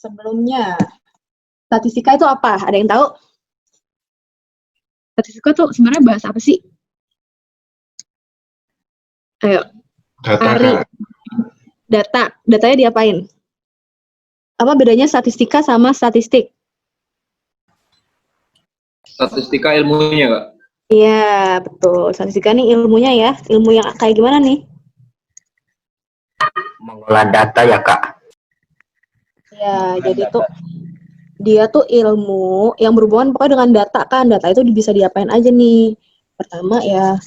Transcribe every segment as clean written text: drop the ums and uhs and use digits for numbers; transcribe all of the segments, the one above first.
sebelumnya. Statistika itu apa? Ada yang tahu? Statistika tuh sebenarnya bahas apa sih? Ayo, Data, Ari. Kak. Datanya diapain? Apa bedanya statistika sama statistik? Statistika ilmunya, Kak. Iya, betul. Statistika nih ilmunya ya. Ilmu yang kayak gimana nih? Mengolah data ya, Kak. Ya, jadi tuh dia tuh ilmu yang berhubungan pokoknya dengan data kan. Data itu bisa diapain aja nih. Pertama ya,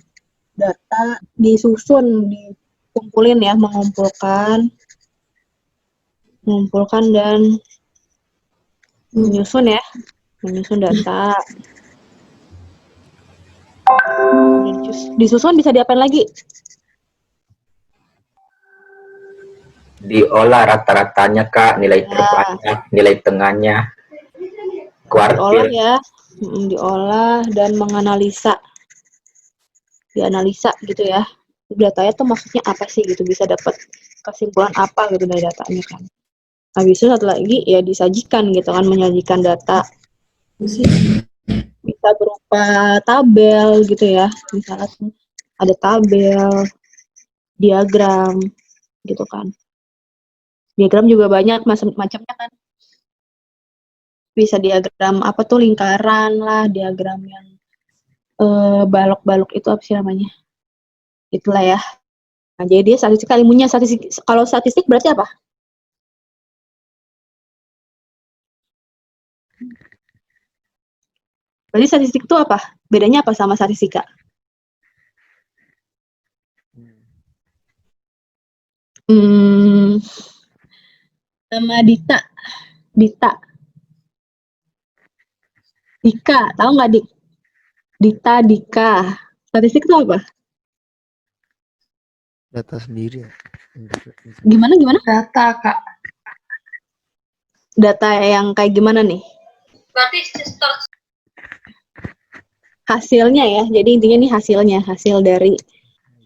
data disusun, dikumpulin ya, mengumpulkan dan menyusun ya. Menyusun data. Disusun bisa diapain lagi? Diolah rata-ratanya, Kak, nilai terbanyak, nilai tengahnya, kuartil. Diolah ya, diolah dan menganalisa. Dianalisa gitu ya. Datanya tuh maksudnya apa sih gitu, bisa dapat kesimpulan apa gitu dari datanya kan. Habis itu satu lagi ya disajikan gitu kan, menyajikan data. Bisa berupa tabel gitu ya. Misalnya ada tabel, diagram gitu kan. Diagram juga banyak macam-macamnya kan. Bisa diagram apa tuh, lingkaran lah, diagram yang balok-balok itu apa sih namanya? Itulah ya. Nah, jadi dia statistik ilmunya statistik. Kalau statistik berarti apa? Berarti statistik itu apa? Bedanya apa sama statistika? Sama Dita. Dika, tahu nggak Dik? Dika. Statistik itu apa? Data sendiri ya. Gimana? Data, Kak. Data yang kayak gimana nih? Berarti Hasilnya ya. Jadi intinya nih hasil dari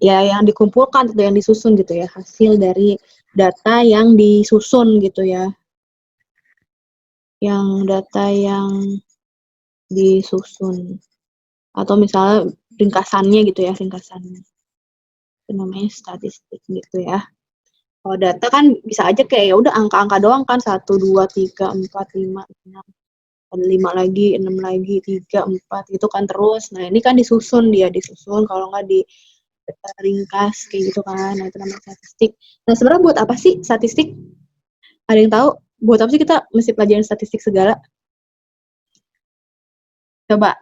ya yang dikumpulkan atau yang disusun gitu ya. Hasil dari data yang disusun gitu ya. Yang data yang disusun. Atau misalnya ringkasannya gitu ya, ringkasannya. Itu namanya statistik gitu ya. Kalau data kan bisa aja kayak ya udah angka-angka doang kan, 1 2 3 4 5 6, ada 5 lagi, 6 lagi, 3 4 gitu kan terus. Nah, ini kan disusun kalau nggak di ringkas kayak gitu kan. Nah, itu namanya statistik. Nah, sebenarnya buat apa sih statistik? Ada yang tahu? Buat apa sih kita mesti pelajaran statistik segala? Coba.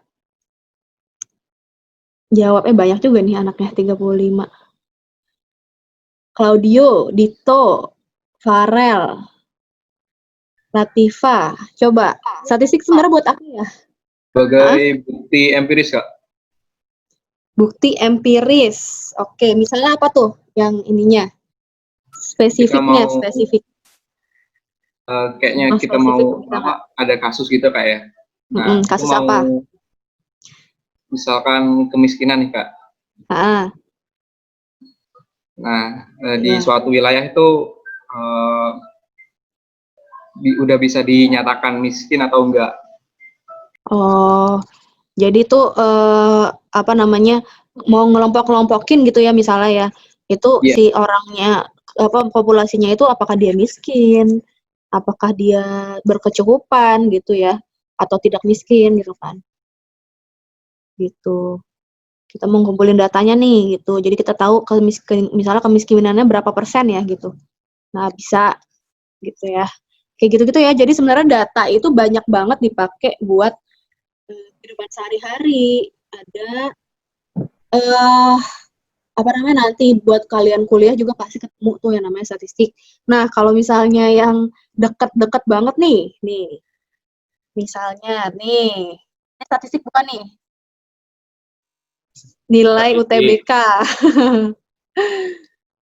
Jawabnya banyak juga nih anaknya, 35. Claudio, Dito, Farel, Latifa. Coba, statistik sebenarnya buat apa ya? Sebagai bukti empiris, Kak. Bukti empiris. Oke, misalnya apa tuh yang ininya? Spesifik. Kayaknya kita mau ada kasus gitu, Kak ya. Nah, kasus apa? Misalkan kemiskinan nih, Kak. Nah, di suatu wilayah itu udah bisa dinyatakan miskin atau enggak? Oh, jadi tuh apa namanya, mau ngelompok-kelompokin gitu ya misalnya ya. Itu si orangnya populasinya itu apakah dia miskin, apakah dia berkecukupan gitu ya, atau tidak miskin gitu kan. Gitu. Kita mau ngumpulin datanya nih gitu. Jadi kita tahu misalnya kemiskinannya berapa persen ya gitu. Nah, bisa gitu ya. Kayak gitu-gitu ya. Jadi sebenarnya data itu banyak banget dipakai buat kehidupan sehari-hari. Ada apa namanya, nanti buat kalian kuliah juga pasti ketemu tuh yang namanya statistik. Nah, kalau misalnya yang deket-deket banget nih. Misalnya nih, ini statistik bukan nih? Nilai UTBK.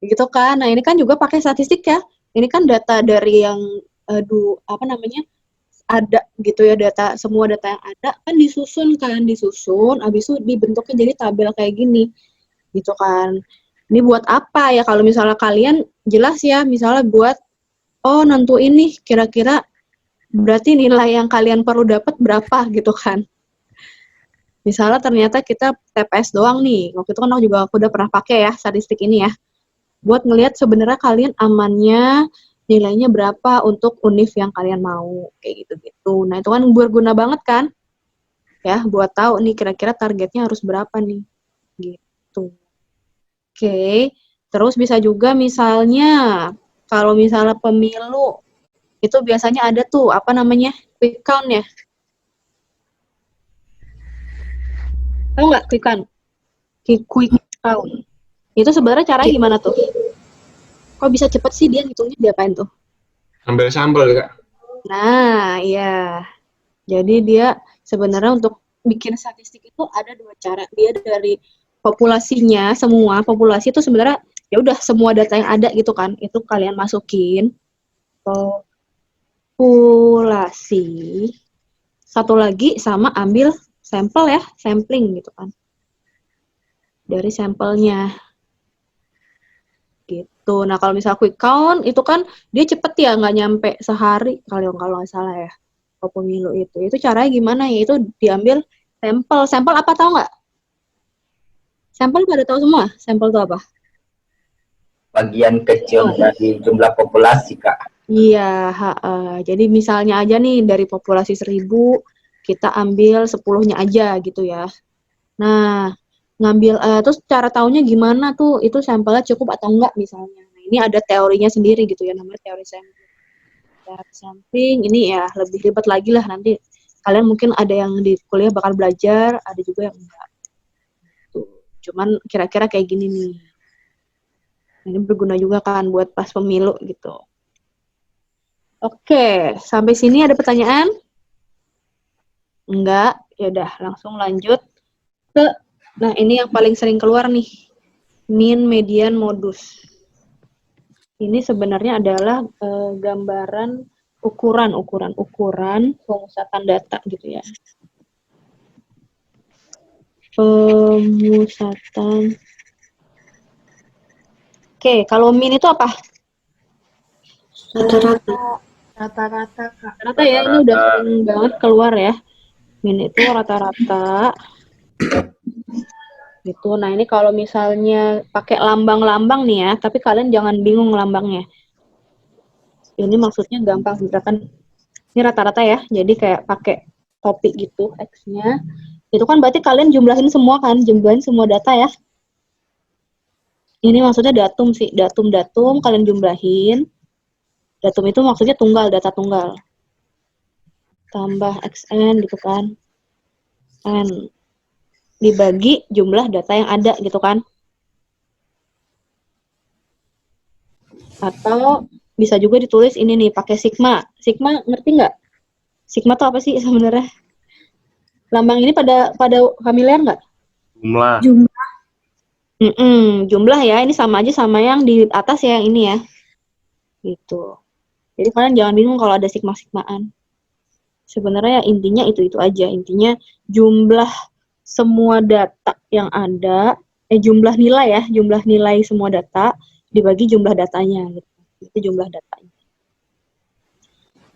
Gitu kan. Nah, ini kan juga pakai statistik ya. Ini kan data dari yang ada gitu ya, semua data yang ada kan disusun, habis itu dibentuknya jadi tabel kayak gini. Gitu kan. Ini buat apa ya? Kalau misalnya kalian jelas ya, misalnya buat nentuin nih kira-kira berarti nilai yang kalian perlu dapat berapa gitu kan. Misalnya ternyata kita TPS doang nih, waktu itu kan aku udah pernah pakai ya statistik ini ya, buat ngelihat sebenarnya kalian amannya nilainya berapa untuk univ yang kalian mau, kayak gitu-gitu. Nah itu kan berguna banget kan, ya buat tahu nih kira-kira targetnya harus berapa nih, gitu. Oke, terus bisa juga misalnya, kalau misalnya pemilu, itu biasanya ada tuh, apa namanya, quick count ya. Tahu nggak quick count? Quick count. Itu sebenarnya caranya gimana tuh? Kok bisa cepet sih dia ngitungnya, diapain tuh? Ambil sampel, Kak. Nah, iya. Jadi dia sebenarnya untuk bikin statistik itu ada dua cara. Dia dari populasinya, semua populasi itu sebenarnya ya udah semua data yang ada gitu kan, itu kalian masukin populasi. Satu lagi sama ambil sampel ya, sampling gitu kan. Dari sampelnya. Gitu. Nah, kalau misal quick count itu kan dia cepet ya, nggak nyampe sehari kalau nggak salah ya. Kalau pemilu itu caranya gimana ya? Itu diambil sampel. Sampel apa tahu nggak? Sampel pada tahu semua? Sampel itu apa? Bagian kecil dari jumlah populasi, Kak. Iya, jadi misalnya aja nih dari populasi 1000 kita ambil 10-nya aja gitu ya. Nah, ngambil terus cara taunya gimana tuh itu sampelnya cukup atau enggak misalnya. Nah, ini ada teorinya sendiri gitu ya, namanya teori sampling. Teori sampling ini ya lebih ribet lagi lah, nanti kalian mungkin ada yang di kuliah bakal belajar, ada juga yang enggak. Tuh. Cuman kira-kira kayak gini nih. Ini berguna juga kan buat pas pemilu gitu. Oke, sampai sini ada pertanyaan? Enggak, ya udah langsung lanjut ke, nah ini yang paling sering keluar nih, mean, median, modus. Ini sebenarnya adalah gambaran ukuran pemusatan data gitu ya. Pemusatan. Oke, kalau mean itu apa? Rata-rata, Kak. Rata ya, ini udah sering banget keluar ya. Mean itu rata-rata. Gitu. Nah, ini kalau misalnya pakai lambang-lambang nih ya, tapi kalian jangan bingung lambangnya. Ini maksudnya gampang misalkan ini rata-rata ya. Jadi kayak pakai topik gitu X-nya. Itu kan berarti kalian jumlahin semua kan, jumlahin semua data ya. Ini maksudnya datum sih, datum kalian jumlahin. Datum itu maksudnya tunggal, data tunggal. Tambah XN gitu kan. N dibagi jumlah data yang ada gitu kan. Atau bisa juga ditulis ini nih pakai sigma. Sigma ngerti nggak? Sigma itu apa sih sebenarnya? Lambang ini pada familiar nggak? Jumlah. Jumlah ya, ini sama aja sama yang di atas ya, yang ini ya. Gitu. Jadi kalian jangan bingung kalau ada sigma-sigmaan. Sebenarnya ya intinya itu aja. Intinya jumlah semua data yang ada, jumlah nilai ya, jumlah nilai semua data dibagi jumlah datanya gitu. Itu jumlah datanya.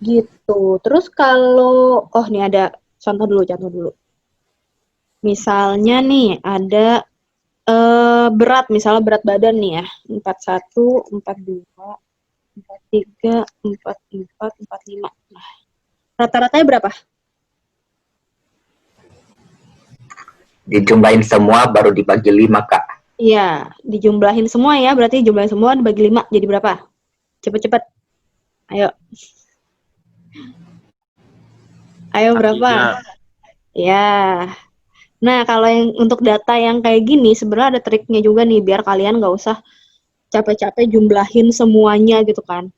Gitu. Terus kalau nih ada contoh dulu. Misalnya nih ada berat, misalnya berat badan nih ya, 41, 42, 43, 44, 45. Nah, rata-ratanya berapa? Dijumlahin semua baru dibagi 5, Kak. Iya, dijumlahin semua ya, berarti jumlahin semua dibagi 5, jadi berapa? Cepet-cepet. Ayo. Ayo berapa? Ya. Nah, kalau yang untuk data yang kayak gini, sebenarnya ada triknya juga nih, biar kalian nggak usah capek-capek jumlahin semuanya gitu kan.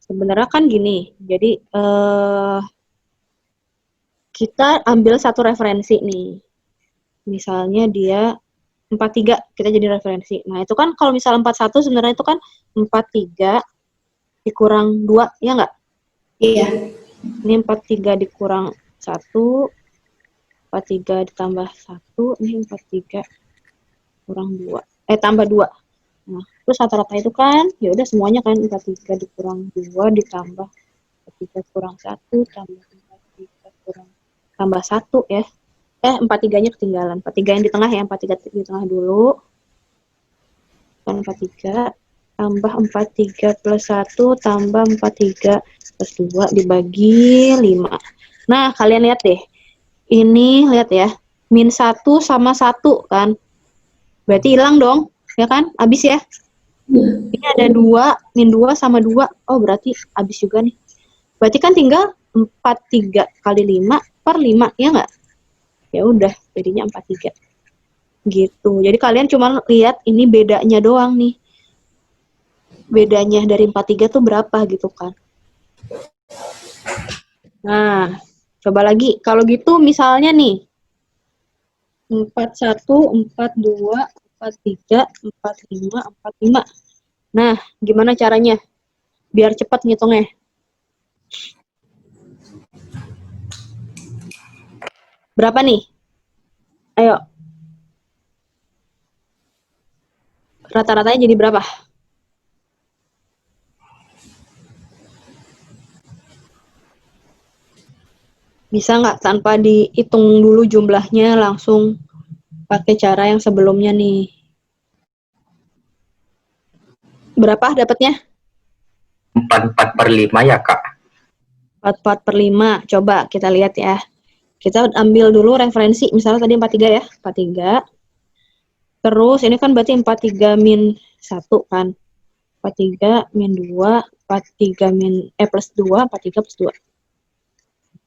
Sebenarnya kan gini, jadi kita ambil satu referensi nih. Misalnya dia 43, kita jadi referensi. Nah, itu kan kalau misalnya 41 sebenarnya itu kan 43 dikurang 2, ya nggak? Iya. Ini 43 dikurang 1, 43 ditambah 1, ini 43 kurang 2. Tambah 2. Nah, terus rata-rata itu kan, ya udah semuanya kan 43 dikurang 2 ditambah 43 kurang 1 tambah 43 kurang tambah 1 ya. 43-nya ketinggalan. 43 yang di tengah ya, 43 di tengah dulu. Dan 43 tambah 43 plus 1 tambah 43 plus 2 dibagi 5. Nah, kalian lihat deh. Ini lihat ya. Min 1 sama 1 kan. Berarti hilang dong. Ya kan? Habis ya. Ini ada 2, min 2 sama 2. Oh, berarti habis juga nih. Berarti kan tinggal 43 kali 5 per 5, ya nggak? Ya udah, jadinya 43. Gitu. Jadi kalian cuma lihat ini bedanya doang nih. Bedanya dari 43 tuh berapa gitu kan. Nah, coba lagi. Kalau gitu misalnya nih. 41, 42, 43, 45, 45. Nah, gimana caranya? Biar cepat ngitungnya. Berapa nih? Ayo. Rata-ratanya jadi berapa? Bisa nggak tanpa dihitung dulu jumlahnya langsung pakai cara yang sebelumnya nih? Berapa dapatnya? 4 per 5 ya, Kak? 44 per 5. Coba kita lihat ya. Kita ambil dulu referensi. Misalnya tadi 43 ya. 43. Terus ini kan berarti 43 min 1 kan. 43 min 2. 43 plus 2. 43 plus 2.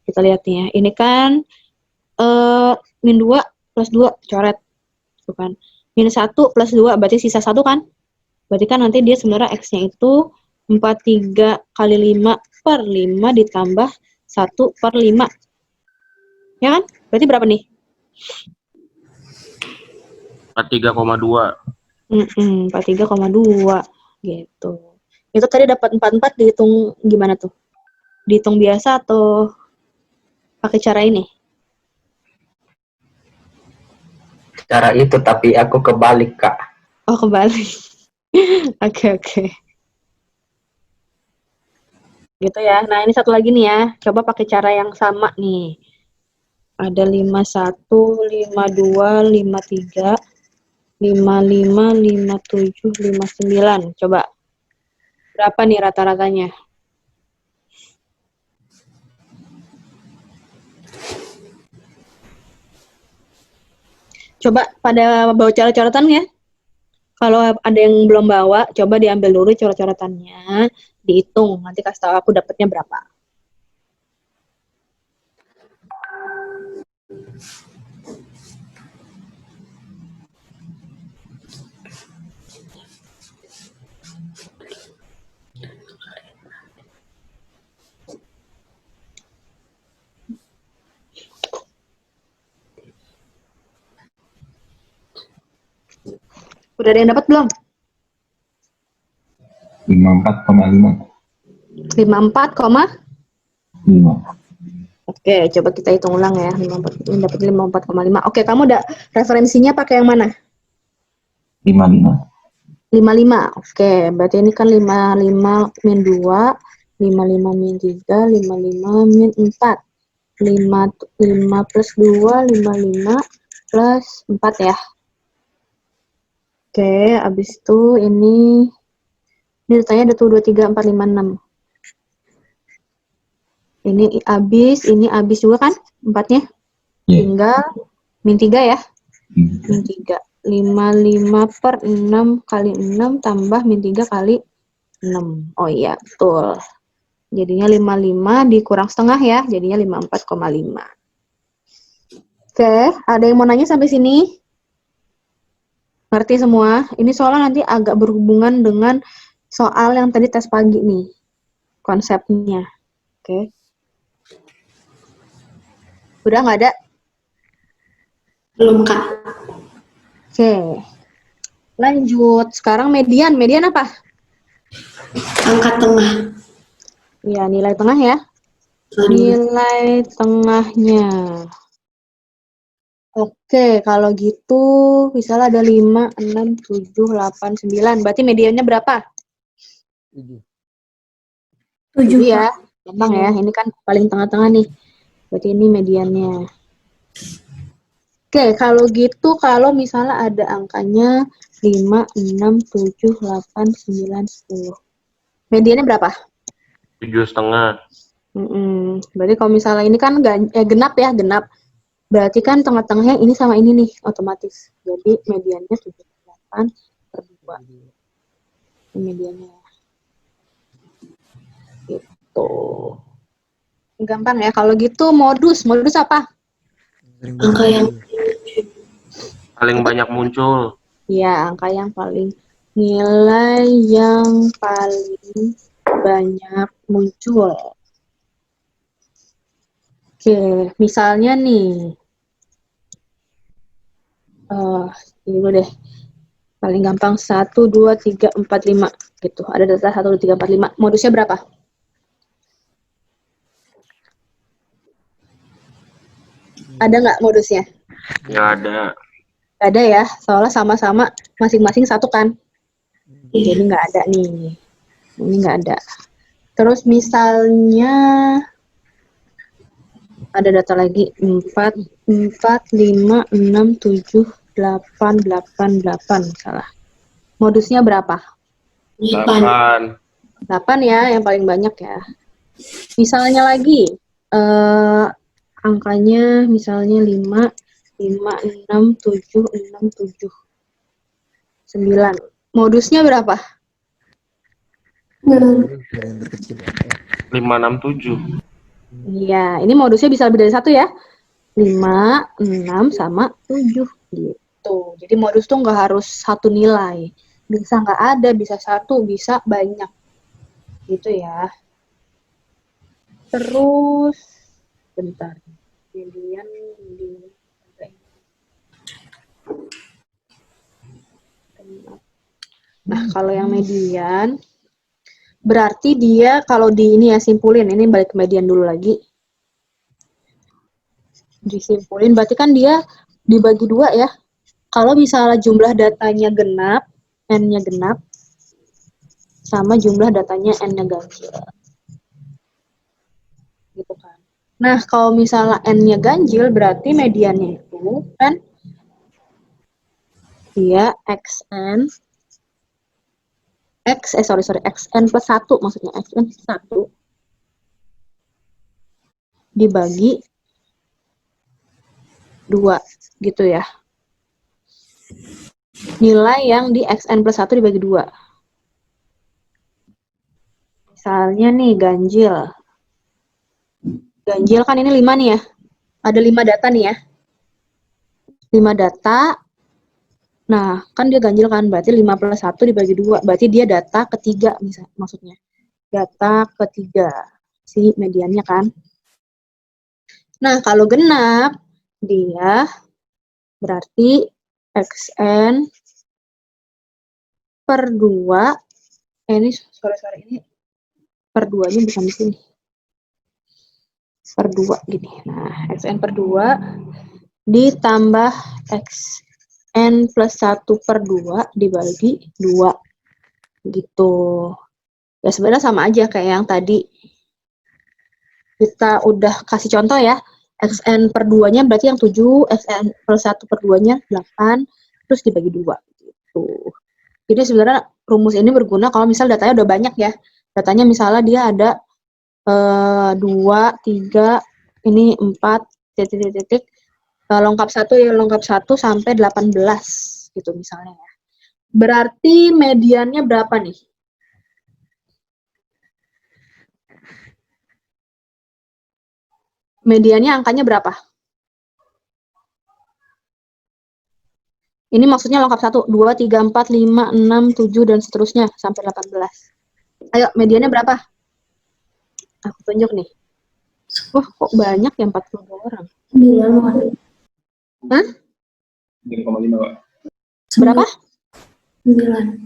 Kita lihat nih ya. Ini kan min 2 plus 2. Coret. Itu kan. Min 1 plus 2. Berarti sisa 1 kan. Berarti kan nanti dia sebenarnya X-nya itu 43 kali 5 per 5 ditambah 1 per 5. Ya kan? Berarti berapa nih? 43,2. 43,2 gitu. Itu tadi dapat 44 dihitung gimana tuh? Dihitung biasa atau pakai cara ini? Cara itu, tapi aku kebalik, Kak. Oh, kebalik. Oke. Gitu ya. Nah, ini satu lagi nih ya. Coba pakai cara yang sama nih. Ada 51, 52, 53, 55, 57, 59. Coba. Berapa nih rata-ratanya? Coba pada bawa coret-coretan ya. Kalau ada yang belum bawa, coba diambil dulu coret-coretannya, dihitung. Nanti kasih tahu aku dapatnya berapa. Udah ada yang dapat belum? 54,5. 54,5. Oke, coba kita hitung ulang ya. 54, ini dapat 54,5. Oke, kamu udah referensinya pakai yang mana? 55. 55. Oke, berarti ini kan 55 min 2, 55 min 3, 55 min 4. 5 plus 2, 55 plus 4 ya. Oke, habis itu ini datanya ada tuh 2, 3, 4, 5, 6. Ini habis juga kan? 4-nya? Yeah. Tinggal min 3 ya? Min 3. 55 per 6 kali 6 tambah min 3 kali 6. Oh iya, betul. Jadinya 55 dikurang setengah ya, jadinya 54,5. Oke, ada yang mau nanya sampai sini? Ngerti semua? Ini soalnya nanti agak berhubungan dengan soal yang tadi tes pagi nih. Konsepnya. Oke. Udah nggak ada? Belum, Kak. Oke. Lanjut. Sekarang median. Median apa? Angka tengah. Ya, nilai tengah ya. Nilai tengahnya. Oke, kalau gitu misalnya ada 5, 6, 7, 8, 9. Berarti mediannya berapa? 7, 7 ya. Gampang ya, ini kan paling tengah-tengah nih. Berarti ini mediannya. Oke, kalau gitu, kalau misalnya ada angkanya 5, 6, 7, 8, 9, 10. Mediannya berapa? 7,5. Berarti kalau misalnya ini kan genap ya, genap. Berarti kan tengah-tengahnya ini sama ini nih, otomatis. Jadi mediannya 78 per 2. Ini mediannya. Gitu. Gampang ya. Kalau gitu modus apa? Angka yang Paling banyak muncul. Ya, angka yang paling nilai yang paling banyak muncul. Oke, misalnya nih, ini dulu deh. Paling gampang 1, 2, 3, 4, 5 gitu. Ada data 1, 2, 3, 4, 5. Modusnya berapa? Ada nggak modusnya? Nggak ada. Nggak ada ya, soalnya sama-sama masing-masing satu kan. Jadi nggak ada nih. Ini nggak ada. Terus misalnya ada data lagi 4, 5, 6, 7, 8, 8, 8 salah. Modusnya berapa? 8. 8. 8 ya, yang paling banyak ya. Misalnya lagi, angkanya misalnya 5, 6, 7, 6, 7, 9. Modusnya berapa? 5, 6, 7. Iya, ini modusnya bisa lebih dari satu ya. 5, 6, sama 7 gitu. Jadi modus tuh nggak harus satu nilai. Bisa nggak ada, bisa satu, bisa banyak. Gitu ya. Terus, bentar. Median. Nah, kalau yang median, berarti dia kalau di ini ya simpulin, ini balik ke median dulu lagi. Disimpulin, berarti kan dia dibagi 2 ya. Kalau misalnya jumlah datanya genap, N-nya genap, sama jumlah datanya N-nya ganjil. Gitu kan. Nah, kalau misalnya N-nya ganjil, berarti mediannya itu kan dia XN XN plus 1 maksudnya, XN plus 1 dibagi 2 gitu ya. Nilai yang di XN plus 1 dibagi 2. Misalnya nih ganjil. Ganjil kan ini 5 nih ya. Ada 5 data nih ya. 5 data. Nah, kan dia ganjil kan, berarti 5 plus 1 dibagi 2. Berarti dia data ketiga maksudnya. Data ketiga. Si mediannya kan. Nah, kalau genap, dia berarti XN per 2. Ini sorry ini per 2-nya bukan di sini. Per 2 gini. Nah, XN per 2 ditambah XN plus 1 per 2 dibagi 2. Gitu. Ya sebenarnya sama aja kayak yang tadi. Kita udah kasih contoh ya. XN per 2-nya berarti yang 7, XN plus 1 per 2-nya 8, terus dibagi 2. Gitu. Jadi sebenarnya rumus ini berguna kalau misal datanya udah banyak ya. Datanya misalnya dia ada 2, 3, ini 4, titik-titik, lengkap 1 ya, lengkap 1 sampai 18 gitu misalnya ya. Berarti mediannya berapa nih? Mediannya angkanya berapa? Ini maksudnya lengkap 1, 2, 3, 4, 5, 6, 7, dan seterusnya sampai 18. Ayo, mediannya berapa? Aku tunjuk nih. Wah, kok banyak ya 42 orang. 9. Hah? 9,5, Pak. Berapa? 9.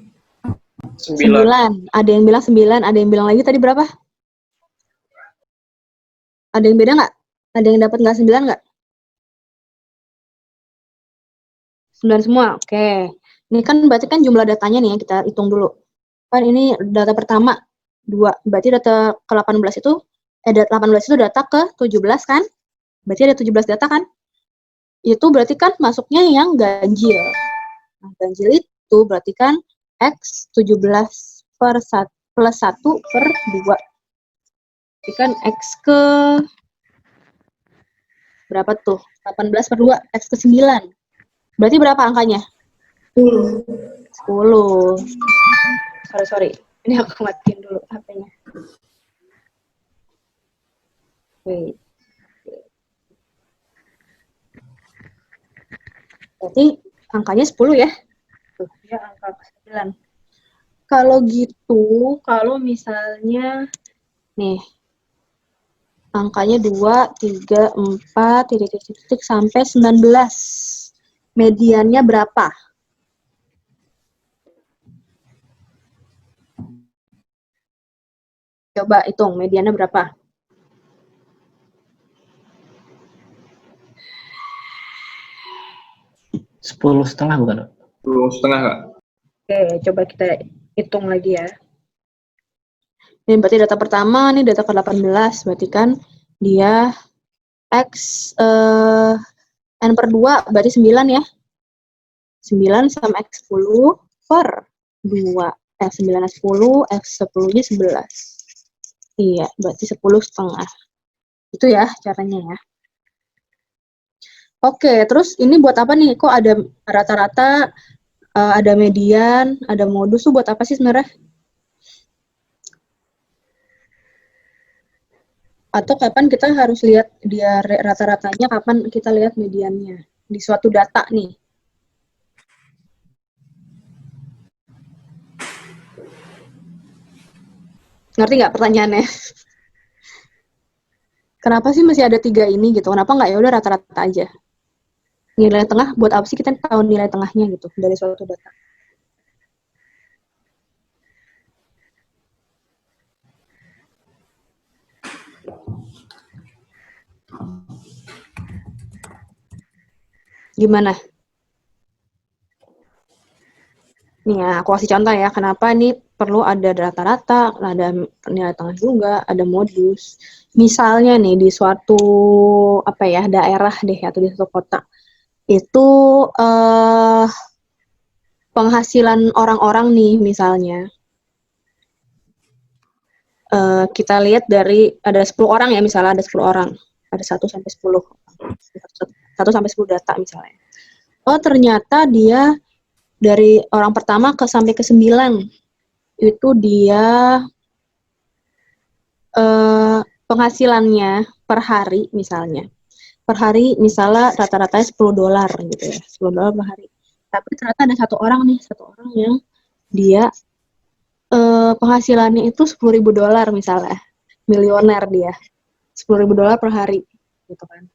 9. Ada yang bilang 9, ada yang bilang lagi tadi berapa? Ada yang beda nggak? Ada yang dapat nggak 9 nggak? 9 semua, oke. Ini kan berarti kan jumlah datanya nih ya, kita hitung dulu. Kan ini data pertama, 2. Berarti data ke-18 itu 18 itu data ke 17 kan? Berarti ada 17 data kan? Itu berarti kan masuknya yang ganjil. Nah, ganjil itu berarti kan X 17 per 1 plus 1 per 2. Berarti kan X ke berapa tuh? 18 per 2, X ke 9. Berarti berapa angkanya? 10. 10. Sorry. Ini aku matiin dulu HP-nya. Wait. Berarti angkanya 10 ya? Tuh, ya angka 9. Kalau gitu, kalau misalnya nih angkanya 2, 3, 4, titik sampai 19. Mediannya berapa? Coba hitung mediannya berapa? Sepuluh setengah bukan? 10,5 Kak. Oke, coba kita hitung lagi ya. Ini berarti data pertama, nih data ke-18, berarti kan dia X N per 2, berarti 9 ya. 9 sama X 10 per 2. X 9 10, X 10-nya 11. Iya, berarti 10 setengah. Itu ya caranya ya. Oke, terus ini buat apa nih? Kok ada rata-rata, ada median, ada modus tuh buat apa sih sebenarnya? Atau kapan kita harus lihat dia rata-ratanya, kapan kita lihat mediannya di suatu data nih? Ngerti nggak pertanyaannya? Kenapa sih masih ada 3 ini gitu? Kenapa nggak ya udah rata-rata aja? Nilai tengah buat apa sih kita tahu nilai tengahnya gitu dari suatu data? Gimana? Nih ya, aku kasih contoh ya, kenapa ini perlu ada rata-rata, ada nilai tengah juga, ada modus. Misalnya nih, di suatu apa ya daerah deh, atau di suatu kota, itu penghasilan orang-orang nih misalnya, kita lihat dari, ada 10 orang ya, misalnya ada 10 orang, ada 1 sampai 10, 1 sampai 10 data misalnya. Oh, ternyata dia dari orang pertama sampai ke 9 itu dia penghasilannya per hari misalnya. Per hari misalnya rata-ratanya $10 gitu ya. $10 per hari. Tapi ternyata ada satu orang yang dia penghasilannya itu $10.000 misalnya. Milioner dia. $10.000 per hari gitu kan.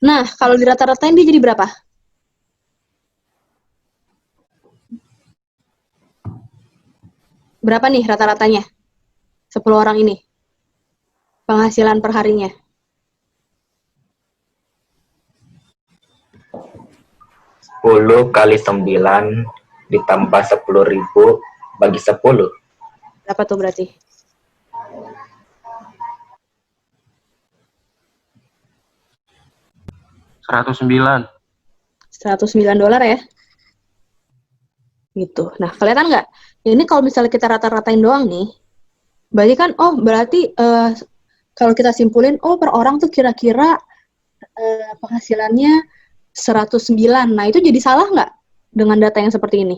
Nah, kalau di rata-ratain dia jadi berapa? Berapa nih rata-ratanya? 10 orang ini. Penghasilan per harinya. 10 kali 9 ditambah 10.000 bagi 10. Berapa tuh berarti? $109 ya? Gitu. Nah, kelihatan nggak? Ini kalau misalnya kita rata-ratain doang nih, berarti kan, berarti kalau kita simpulin, per orang tuh kira-kira penghasilannya 109. Nah, itu jadi salah nggak dengan data yang seperti ini?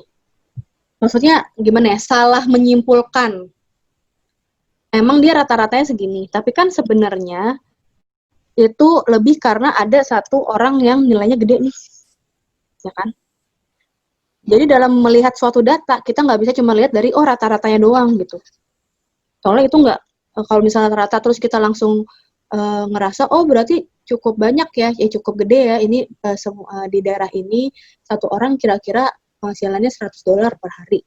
Maksudnya gimana ya? Salah menyimpulkan. Emang dia rata-ratanya segini, tapi kan sebenarnya itu lebih karena ada satu orang yang nilainya gede nih. Ya kan? Jadi dalam melihat suatu data, kita nggak bisa cuma lihat dari, rata-ratanya doang gitu. Soalnya itu nggak, kalau misalnya rata terus kita langsung ngerasa, berarti cukup banyak ya cukup gede ya, ini di daerah ini, satu orang kira-kira penghasilannya $100 per hari.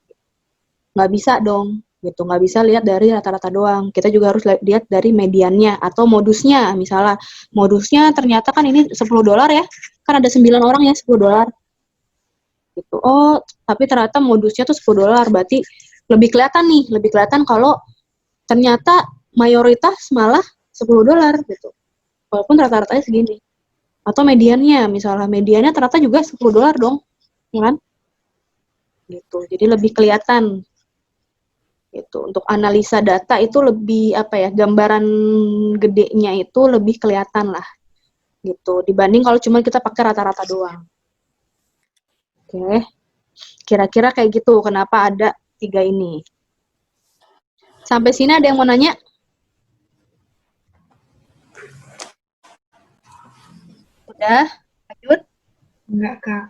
Nggak bisa dong, gitu. Nggak bisa lihat dari rata-rata doang. Kita juga harus lihat dari mediannya, atau modusnya. Misalnya, modusnya ternyata kan ini $10 ya, kan ada 9 orang ya, $10. Gitu. Tapi ternyata modusnya tuh $10, berarti lebih kelihatan kalau ternyata mayoritas malah $10 gitu. Walaupun rata-ratanya segini. Atau mediannya, misalnya mediannya ternyata juga $10 dong, ya kan? Gitu. Jadi lebih kelihatan gitu. Untuk analisa data itu lebih gambaran gedenya itu lebih kelihatan lah gitu dibanding kalau cuma kita pakai rata-rata doang. Oke. Kira-kira kayak gitu. Kenapa ada 3 ini? Sampai sini ada yang mau nanya? Udah? Lanjut? Enggak, Kak.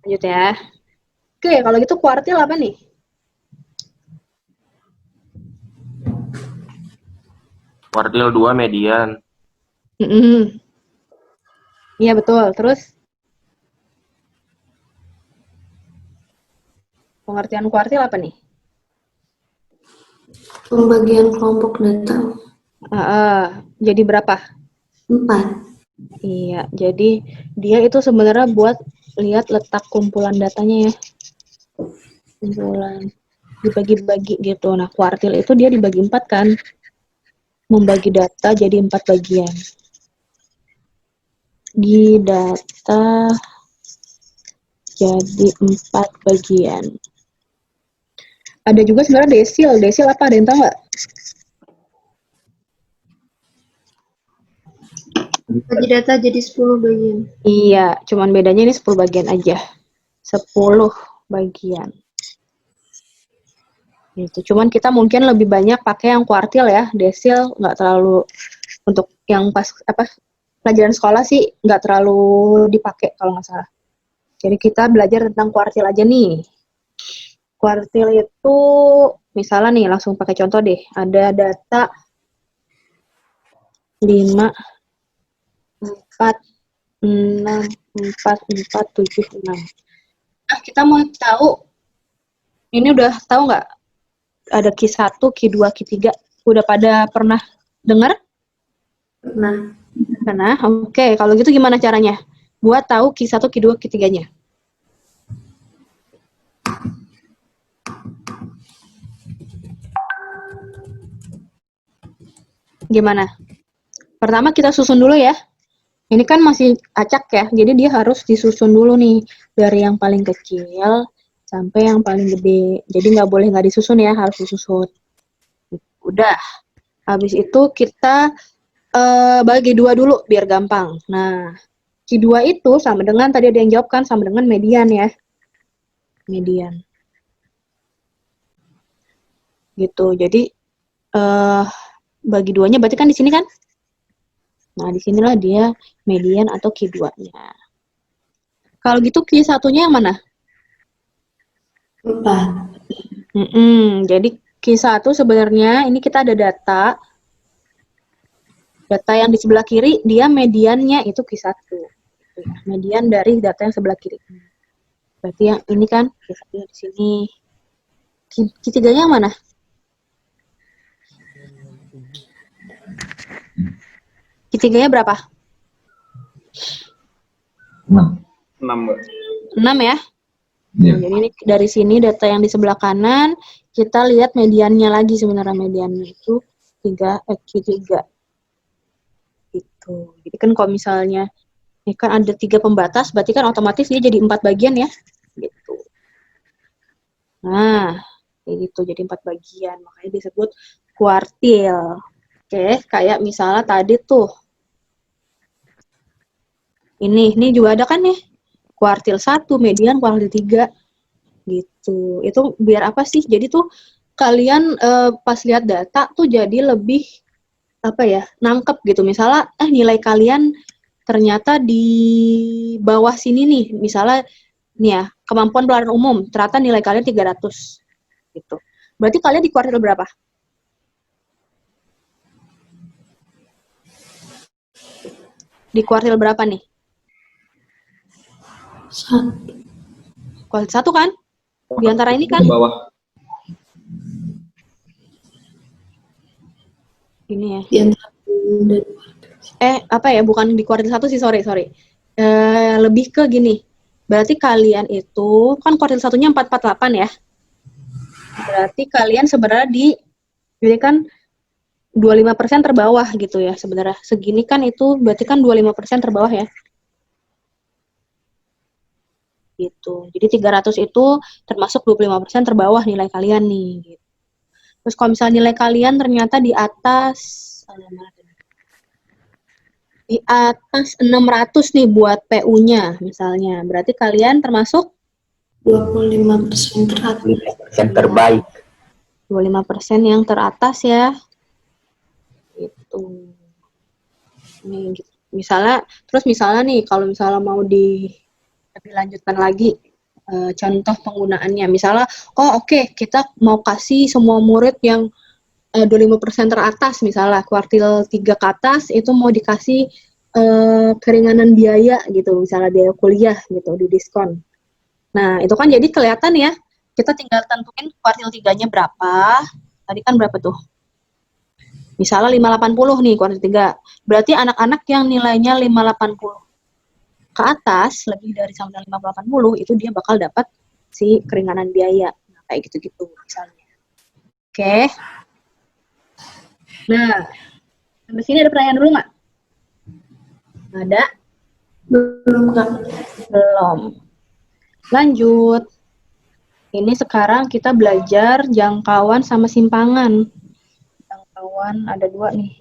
Lanjut ya. Oke, kalau gitu kuartil apa nih? Kuartil 2 median. Iya betul. Terus? Pengertian kuartil apa nih? Pembagian kelompok data. Jadi berapa? 4. Iya, jadi dia itu sebenarnya buat lihat letak kumpulan datanya ya. Kumpulan. Dibagi-bagi gitu. Nah, kuartil itu dia dibagi 4 kan. Membagi data jadi 4 bagian. Di data jadi 4 bagian. Ada juga sebenarnya desil. Desil apa? Ada yang tahu nggak? Bagi data jadi 10 bagian. Iya, cuman bedanya ini 10 bagian aja. 10 bagian. Gitu. Cuman kita mungkin lebih banyak pakai yang kuartil ya. Desil nggak terlalu, untuk yang pas pelajaran sekolah sih nggak terlalu dipakai kalau nggak salah. Jadi kita belajar tentang kuartil aja nih. Kuartil itu misalnya nih, langsung pakai contoh deh. Ada data 5, 4, 6, 4, 4, 7, 6. Nah, kita mau tahu, ini udah tahu nggak? Ada Q1, Q2, Q3. Udah pada pernah dengar? Pernah. Pernah? Oke, kalau gitu gimana caranya? Buat tahu Q1, Q2, Q3-nya. Gimana? Pertama kita susun dulu ya. Ini kan masih acak ya, jadi dia harus disusun dulu nih. Dari yang paling kecil sampai yang paling gede. Jadi nggak boleh nggak disusun ya, harus disusun. Udah. Habis itu kita bagi 2 dulu biar gampang. Nah, Q2 itu sama dengan, tadi ada yang jawab kan, sama dengan median ya. Median. Gitu. Jadi bagi 2-nya berarti kan di sini kan? Nah, disinilah dia median atau Q2-nya. Kalau gitu Q1-nya yang mana? 4. Jadi Q1 sebenarnya ini kita ada data. Data yang di sebelah kiri dia mediannya itu Q1. Median dari data yang sebelah kiri. Berarti yang ini kan Q1 di sini. Q3-nya yang mana? Q3-nya berapa? 6. 6, Mbak. 6 ya? Iya. Jadi ini dari sini data yang di sebelah kanan, kita lihat mediannya lagi sebenarnya. Mediannya itu Q3. Gitu. Jadi kan kalau misalnya ini kan ada 3 pembatas, berarti kan otomatis dia jadi 4 bagian ya. Gitu. Nah, kayak gitu, jadi 4 bagian. Makanya disebut kuartil. Oke, kayak misalnya tadi tuh. Ini juga ada kan nih. Kuartil 1, median, kuartil 3. Gitu. Itu biar apa sih? Jadi tuh kalian pas lihat data tuh jadi lebih nangkep gitu. Misalnya nilai kalian ternyata di bawah sini nih. Misalnya nih ya, kemampuan pelayanan umum, ternyata nilai kalian 300 gitu. Berarti kalian di kuartil berapa? Di kuartil berapa nih? 1. Kuartil 1 kan? Di antara ini kan? Ke bawah. Ini ya. Di antara dan Bukan di kuartil 1 sih, sorry. Lebih ke gini. Berarti kalian itu, kan kuartil 1-nya 448 ya. Berarti kalian sebenarnya jadi kan 25% terbawah gitu ya sebenarnya. Segini kan itu berarti kan 25% terbawah ya. Gitu. Jadi 300 itu termasuk 25% terbawah nilai kalian nih. Gitu. Terus kalau misalnya nilai kalian ternyata di atas 600 nih buat PU-nya misalnya. Berarti kalian termasuk 25% teratas. 5% terbaik. 25% yang teratas ya. Gitu. Nih, gitu. Misalnya nih kalau misalnya mau lebih lanjutkan lagi contoh penggunaannya. Misalnya, oke, kita mau kasih semua murid yang 25% teratas misalnya kuartil 3 ke atas itu mau dikasih keringanan biaya gitu, misalnya biaya kuliah gitu di diskon. Nah, itu kan jadi kelihatan ya, kita tinggal tentuin kuartil 3-nya berapa. Tadi kan berapa tuh? Misalnya 580 nih kuartil 3. Berarti anak-anak yang nilainya 580 ke atas, lebih dari sama 580, itu dia bakal dapat si keringanan biaya. Nah, kayak gitu-gitu misalnya. Oke. Nah, sampai sini ada pertanyaan dulu nggak? Ada? Belum, Kak. Belum. Lanjut. Ini sekarang kita belajar jangkauan sama simpangan. Jangkauan ada 2 nih.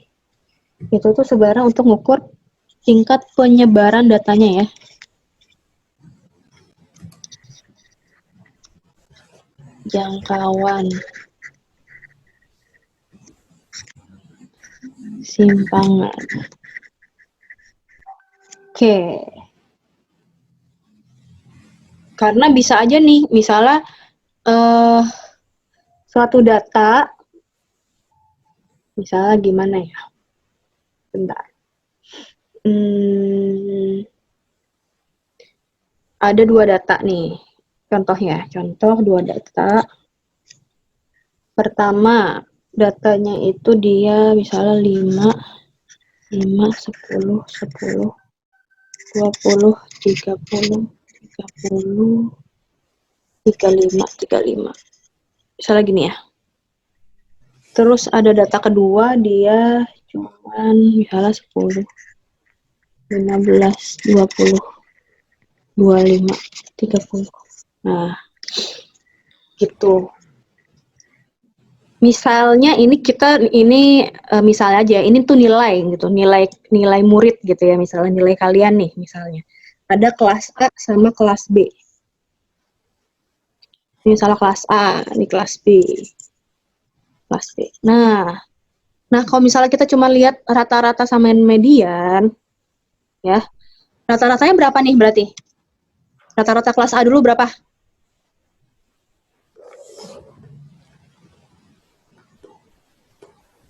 Itu tuh sebenarnya untuk mengukur tingkat penyebaran datanya ya. Jangkauan. Simpangan. Oke. Karena bisa aja nih, misalnya suatu data, misalnya gimana ya? Bentar. Ada 2 data nih. Contohnya, contoh 2 data. Pertama, datanya itu dia misalnya 5, 10, 10, 20, 30, 30, 35, 35. Misalnya gini ya. Terus ada data kedua, dia cuman misalnya 10, 15, 20, 25, 30. Nah, gitu. Misalnya misalnya aja, ini tuh nilai gitu, nilai murid gitu ya, misalnya nilai kalian nih misalnya. Ada kelas A sama kelas B. Ini misalnya kelas A, ini kelas B. Kelas B. Nah kalau misalnya kita cuma lihat rata-rata sama median, ya, rata-ratanya berapa nih berarti? Rata-rata kelas A dulu berapa?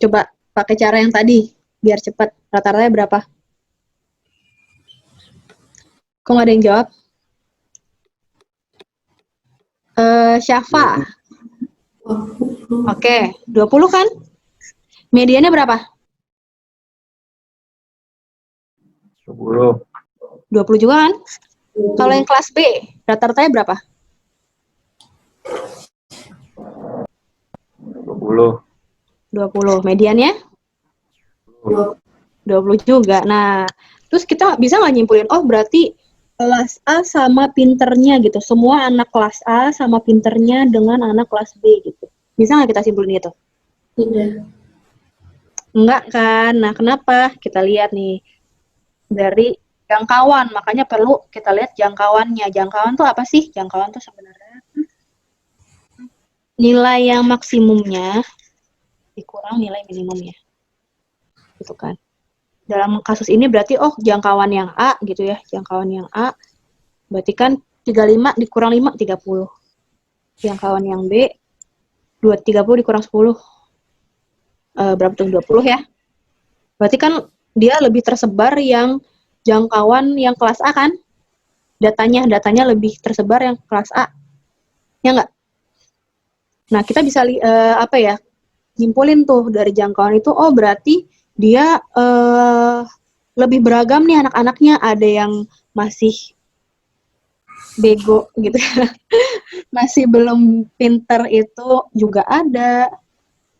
Coba pakai cara yang tadi, biar cepat. Rata-ratanya berapa? Kok nggak ada yang jawab? Syafa. Oke, 20 kan? Mediannya berapa? 10. 20 juga kan? Kalau yang kelas B, rata-ratanya berapa? 20. 20. Mediannya? 20 juga. Nah, terus kita bisa nggak nyimpulin, berarti kelas A sama pinternya gitu. Semua anak kelas A sama pinternya dengan anak kelas B gitu. Bisa nggak kita simpulin gitu? Tidak. Enggak kan? Nah, kenapa? Kita lihat nih. Dari jangkauan, makanya perlu kita lihat jangkauannya. Jangkauan tuh apa sih? Jangkauan tuh sebenarnya nilai yang maksimumnya dikurang nilai minimumnya. Gitu kan. Dalam kasus ini berarti jangkauan yang A gitu ya. Jangkauan yang A berarti kan 35 dikurang 5, 30. Jangkauan yang B 30 dikurang 10. Berapa tuh? 20 ya. Berarti kan dia lebih tersebar yang jangkauan yang kelas A kan? Datanya lebih tersebar yang kelas A. Ya nggak? Nah, kita bisa nyimpulin tuh dari jangkauan itu, berarti dia lebih beragam nih anak-anaknya. Ada yang masih bego gitu ya. Masih belum pinter itu juga ada.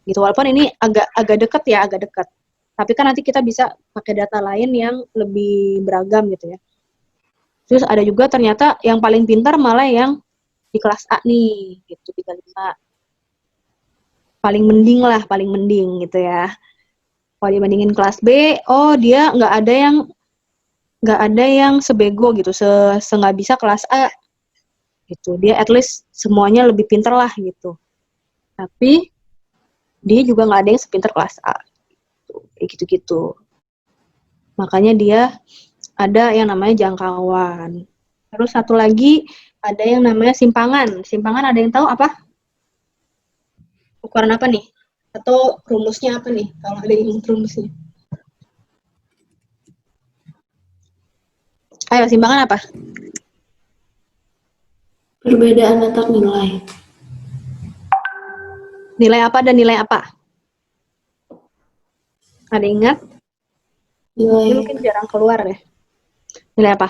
gitu. Walaupun ini agak dekat ya, agak dekat. Tapi kan nanti kita bisa pakai data lain yang lebih beragam gitu ya. Terus ada juga ternyata yang paling pintar malah yang di kelas A nih, gitu 35. Paling mending gitu ya. Kalau dibandingin kelas B, oh dia nggak ada yang sebego gitu, nggak bisa kelas A gitu. Dia at least semuanya lebih pintar lah gitu. Tapi dia juga nggak ada yang sepintar kelas A, kayak gitu-gitu. Makanya dia ada yang namanya jangkauan. Terus satu lagi ada yang namanya simpangan. Simpangan ada yang tahu apa? Ukuran apa nih? Atau rumusnya apa nih? Kalau ada yang ingat rumusnya. Ayo, simpangan apa? Perbedaan antar nilai. Nilai apa dan nilai apa? Ada ingat? Ini Nilai mungkin jarang keluar ya. Nilai apa?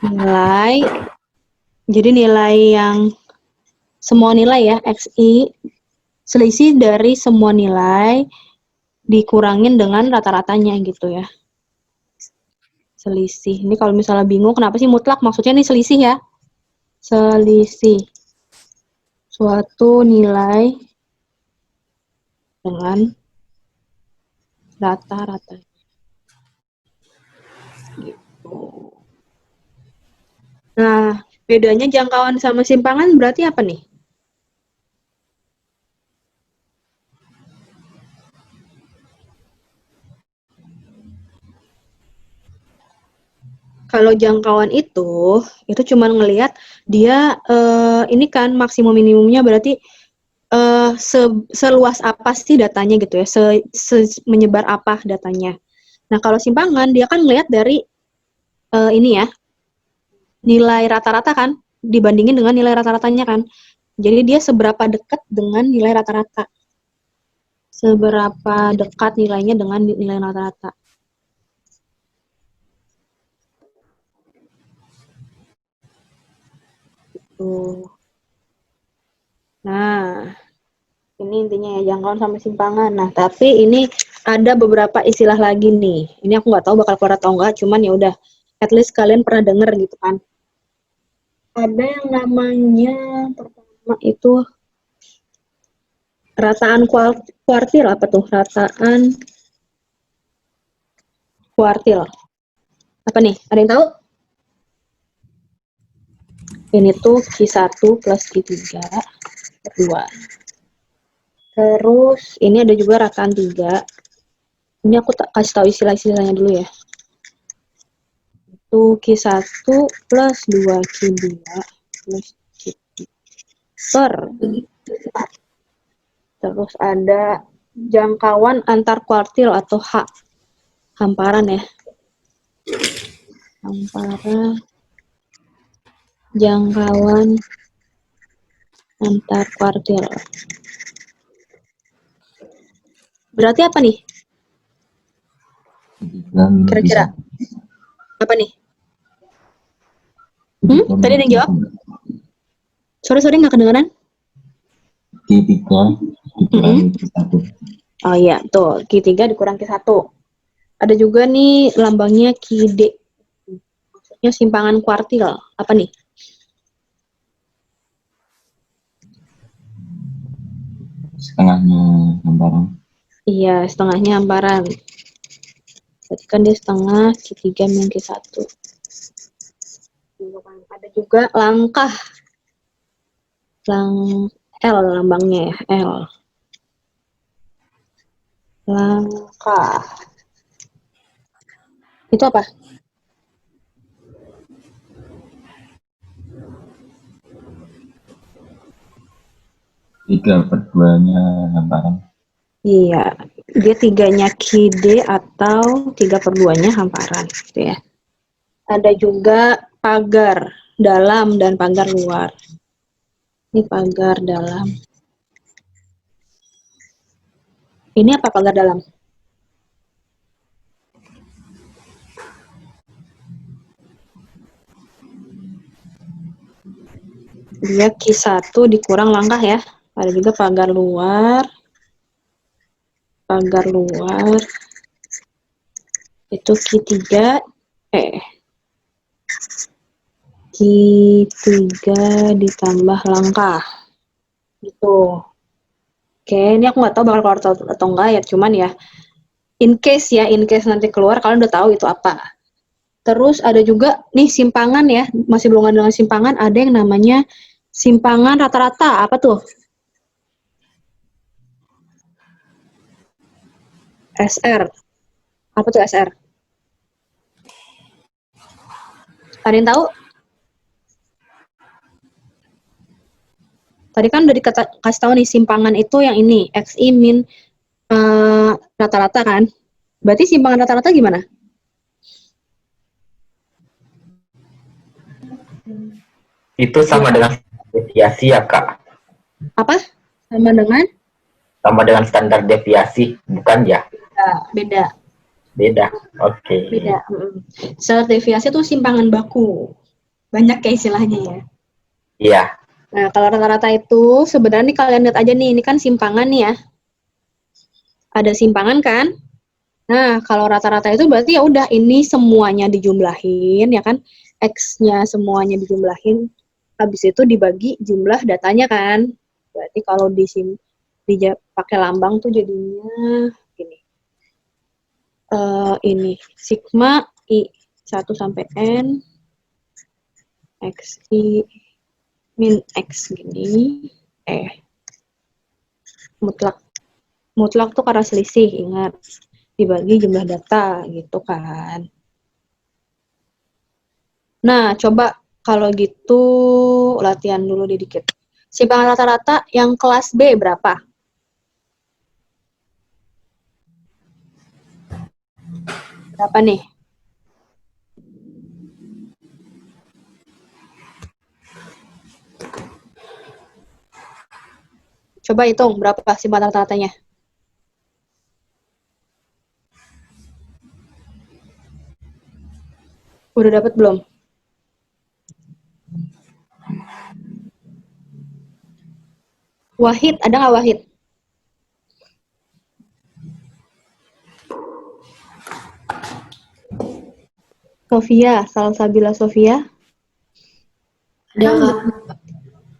Nilai. Jadi nilai yang semua nilai ya, XI, selisih dari semua nilai dikurangin dengan rata-ratanya gitu ya. Selisih. Ini kalau misalnya bingung kenapa sih mutlak? Maksudnya ini selisih ya. Selisih suatu nilai dengan rata-rata. Gitu. Nah, bedanya jangkauan sama simpangan berarti apa nih? Kalau jangkauan itu cuma ngelihat dia ini kan maksimum minimumnya berarti seluas apa sih datanya gitu ya, menyebar apa datanya. Nah kalau simpangan dia kan ngelihat dari ini ya, nilai rata-rata kan, dibandingin dengan nilai rata-ratanya kan. Jadi dia seberapa dekat dengan nilai rata-rata. Seberapa dekat nilainya dengan nilai rata-rata. Tuh. Nah, ini intinya ya, jangkauan sama simpangan. Nah, tapi ini ada beberapa istilah lagi nih. Ini aku nggak tahu bakal keluar atau enggak, cuman ya udah, at least kalian pernah denger gitu kan. Ada yang namanya pertama itu rataan kuartil. Apa tuh? Rataan kuartil. Apa nih? Ada yang tahu? Ini tuh Q1 plus Q3 per 2. Terus ini ada juga rataan 3. Ini aku kasih tahu istilah-istilahnya dulu ya. Itu Q1 plus 2Q2 plus Q3 per. Terus ada jangkauan antar kuartil atau H. Hamparan ya. Hamparan jangkauan antar kuartil. Berarti apa nih? Kira-kira apa nih? Tadi ada yang jawab? Sorry nggak kedengeran? Q3 dikurangi Q1. Oh iya, tuh Q3 dikurang Q1. Ada juga nih lambangnya QD. Maksudnya simpangan kuartil. Apa nih? Setengahnya hamparan. Iya, setengahnya hamparan. Berarti kan dia setengah Q3 min Q1. Ada juga langkah. L lambangnya ya, L. Langkah. Itu apa? Tiga per 2-nya hamparan. Iya, dia 3-nya QD atau 3/2-nya hamparan gitu ya. Ada juga pagar dalam dan pagar luar. Ini pagar dalam. Ini apa pagar dalam? Dia Q1 dikurang langkah ya. Ada juga pagar luar. Pagar luar. Itu Q3. Q3 ditambah langkah. Gitu. Oke, ini aku nggak tahu bakal keluar atau enggak ya. Cuman ya, in case nanti keluar, kalian udah tahu itu apa. Terus ada juga nih simpangan ya, masih belum ada dengan simpangan, ada yang namanya simpangan rata-rata. Apa tuh? SR. Apa tuh SR? Ada yang tahu? Tadi kan udah dikasih tahu nih simpangan itu yang ini, XI min rata-rata kan? Berarti simpangan rata-rata gimana? Itu sama dengan deviasi ya, Kak? Apa? Sama dengan? Sama dengan standar deviasi, bukan ya? Beda. Beda. Oke. Beda. Standar deviasi itu simpangan baku. Banyak kayak istilahnya ya. Iya. Nah, kalau rata-rata itu sebenarnya nih kalian lihat aja nih, ini kan simpangan nih ya. Ada simpangan kan? Nah, kalau rata-rata itu berarti ya udah ini semuanya dijumlahin ya kan? X-nya semuanya dijumlahin. Habis itu dibagi jumlah datanya kan? Berarti kalau pakai lambang tuh jadinya gini. Ini sigma I 1 sampai N XI min X gini, mutlak tuh karena selisih, ingat, dibagi jumlah data, gitu kan. Nah, coba kalau gitu latihan dulu dikit. Simpangan rata-rata yang kelas B berapa? Berapa nih? Coba hitung berapa simpangan rata-ratanya. Udah dapat belum? Wahid, ada nggak Wahid? Sofia, Salsabila Sofia. Ada, Kak.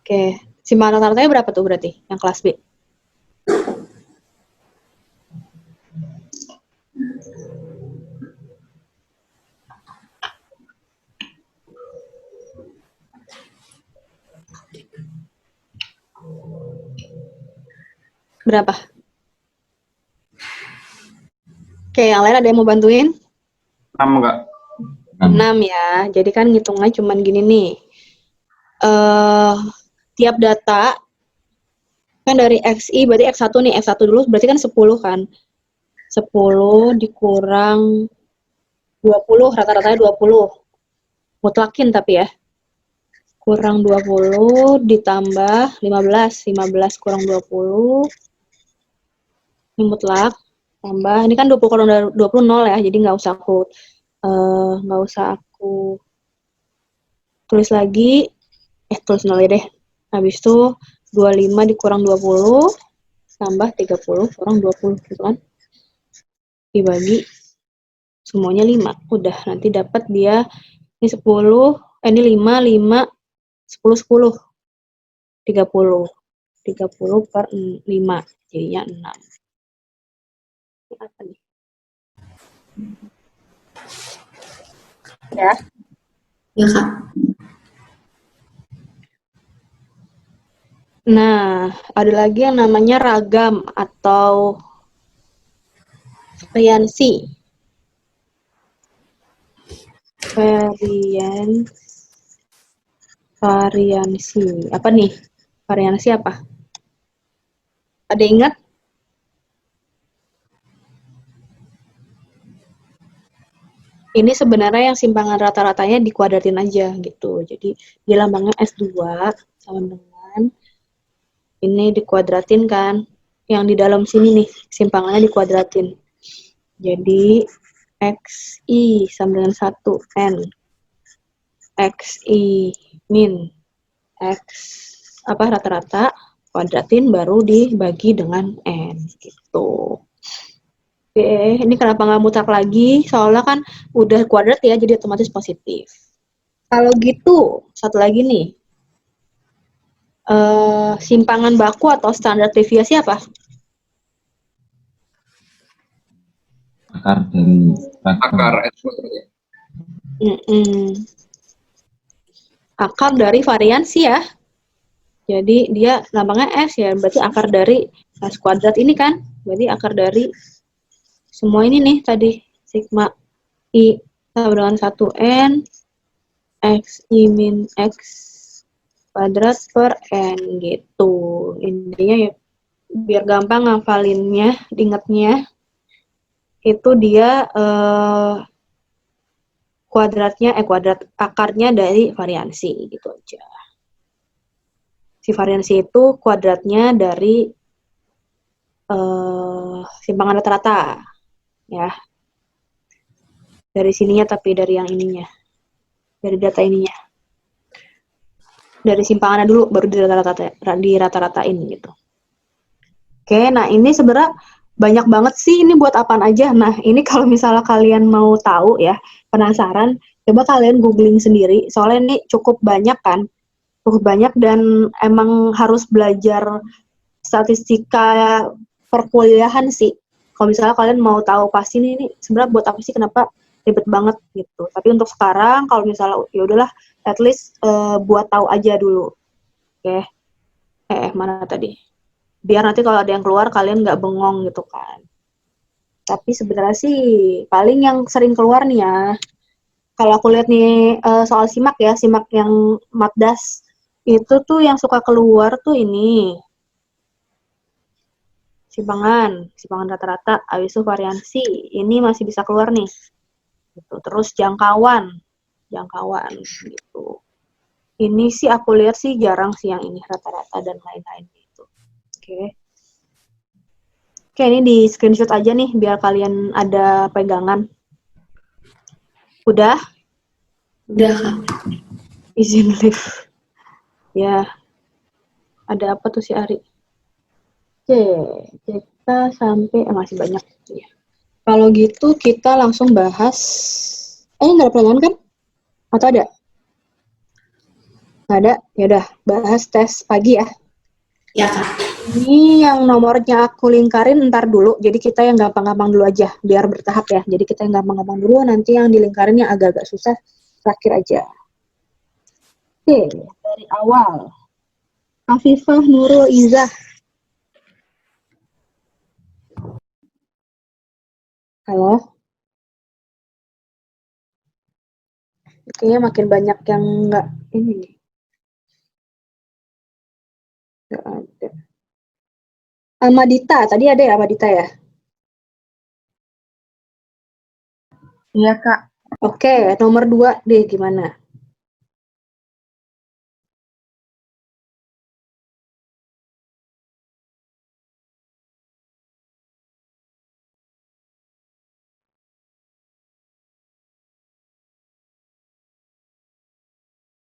Oke, simpangan rata-ratanya berapa tuh berarti yang kelas B? Berapa? Oke, yang lain ada yang mau bantuin? 6 enggak? 6 ya. Jadi kan ngitungnya cuman gini nih. Tiap data kan dari XI berarti X1 nih, X1 dulu berarti kan 10 kan. 10 dikurang 20, rata-ratanya 20. Mutlakin tapi ya. Kurang 20 ditambah 15. 15 kurang 20. Ini mutlak. Tambah, ini kan 20 kurang 20 0 ya, jadi nggak usah aku tulis lagi. Tulis 0 ya deh. Habis itu 25 dikurang 20 tambah 30 kurang 20 gitu kan. Dibagi semuanya 5. Udah, nanti dapat dia ini 10, ini 5, 10, 10. 30. 30 per 5. Jadinya 6. Ini apa nih? Ya. Ya, Kak. Nah, ada lagi yang namanya ragam atau variansi. Variansi. Apa nih? Variansi apa? Ada ingat? Ini sebenarnya yang simpangan rata-ratanya dikuadratin aja gitu. Jadi dia lambangnya S2 sama dengan ini dikuadratin kan. Yang di dalam sini nih simpangannya dikuadratin. Jadi XI sama dengan 1 N. XI min X rata-rata, kuadratin baru dibagi dengan N gitu. Oke, ini kenapa nggak mutlak lagi? Soalnya kan udah kuadrat ya, jadi otomatis positif. Kalau gitu, satu lagi nih. Simpangan baku atau standar deviasi apa? Akar dari Akar ragam. S maksudnya. Akar dari variansi ya. Jadi dia lambangnya S ya, berarti akar dari S kuadrat ini kan. Berarti akar dari semua ini nih tadi. Sigma I sama dengan 1N X I min X kuadrat per N gitu. Intinya ya, biar gampang ngafalinnya, diingetnya, itu dia kuadrat akarnya dari variansi gitu aja. Si variansi itu kuadratnya dari simpangan rata-rata ya. Dari sininya tapi dari yang ininya. Dari data ininya. Dari simpangannya dulu baru di rata-ratain gitu. Oke, nah ini sebenarnya banyak banget sih ini buat apaan aja. Nah, ini kalau misalnya kalian mau tahu ya, penasaran, coba kalian googling sendiri. Soalnya ini cukup banyak kan. Cukup banyak dan emang harus belajar statistika perkuliahan sih. Kalau misalnya kalian mau tahu pasti ini sebenarnya buat apa sih, kenapa ribet banget gitu. Tapi untuk sekarang kalau misalnya ya udahlah, at least buat tahu aja dulu. Oke. Mana tadi? Biar nanti kalau ada yang keluar kalian nggak bengong gitu kan. Tapi sebenarnya sih paling yang sering keluar nih ya. Kalau aku lihat nih soal simak ya, simak yang Matdas itu tuh yang suka keluar tuh ini. Simpangan rata-rata, habis itu variansi, ini masih bisa keluar nih. Gitu. Terus jangkauan gitu. Ini sih aku lihat sih jarang sih yang ini rata-rata dan lain-lain gitu. Oke. Oke, ini di screenshot aja nih biar kalian ada pegangan. Udah? Udah, Kak. Izin live. Ya. Ada apa tuh si Ari? Oke, kita sampai masih banyak ya. Kalau gitu kita langsung bahas. Nggak ada pegangan kan? Atau ada? Nggak ada? Ya udah, bahas tes pagi ya. Ya, Kak. Ini yang nomornya aku lingkarin ntar dulu. Jadi kita yang gampang-gampang dulu aja, biar bertahap ya. Jadi kita yang gampang-gampang dulu, nanti yang dilingkarin yang agak-agak susah terakhir aja. Oke, dari awal. Afifah Nurul Izzah. Halo? Kayaknya makin banyak yang nggak ini nih. Nggak ada. Amadita, tadi ada ya Amadita ya? Iya, Kak. Oke, nomor 2 deh gimana?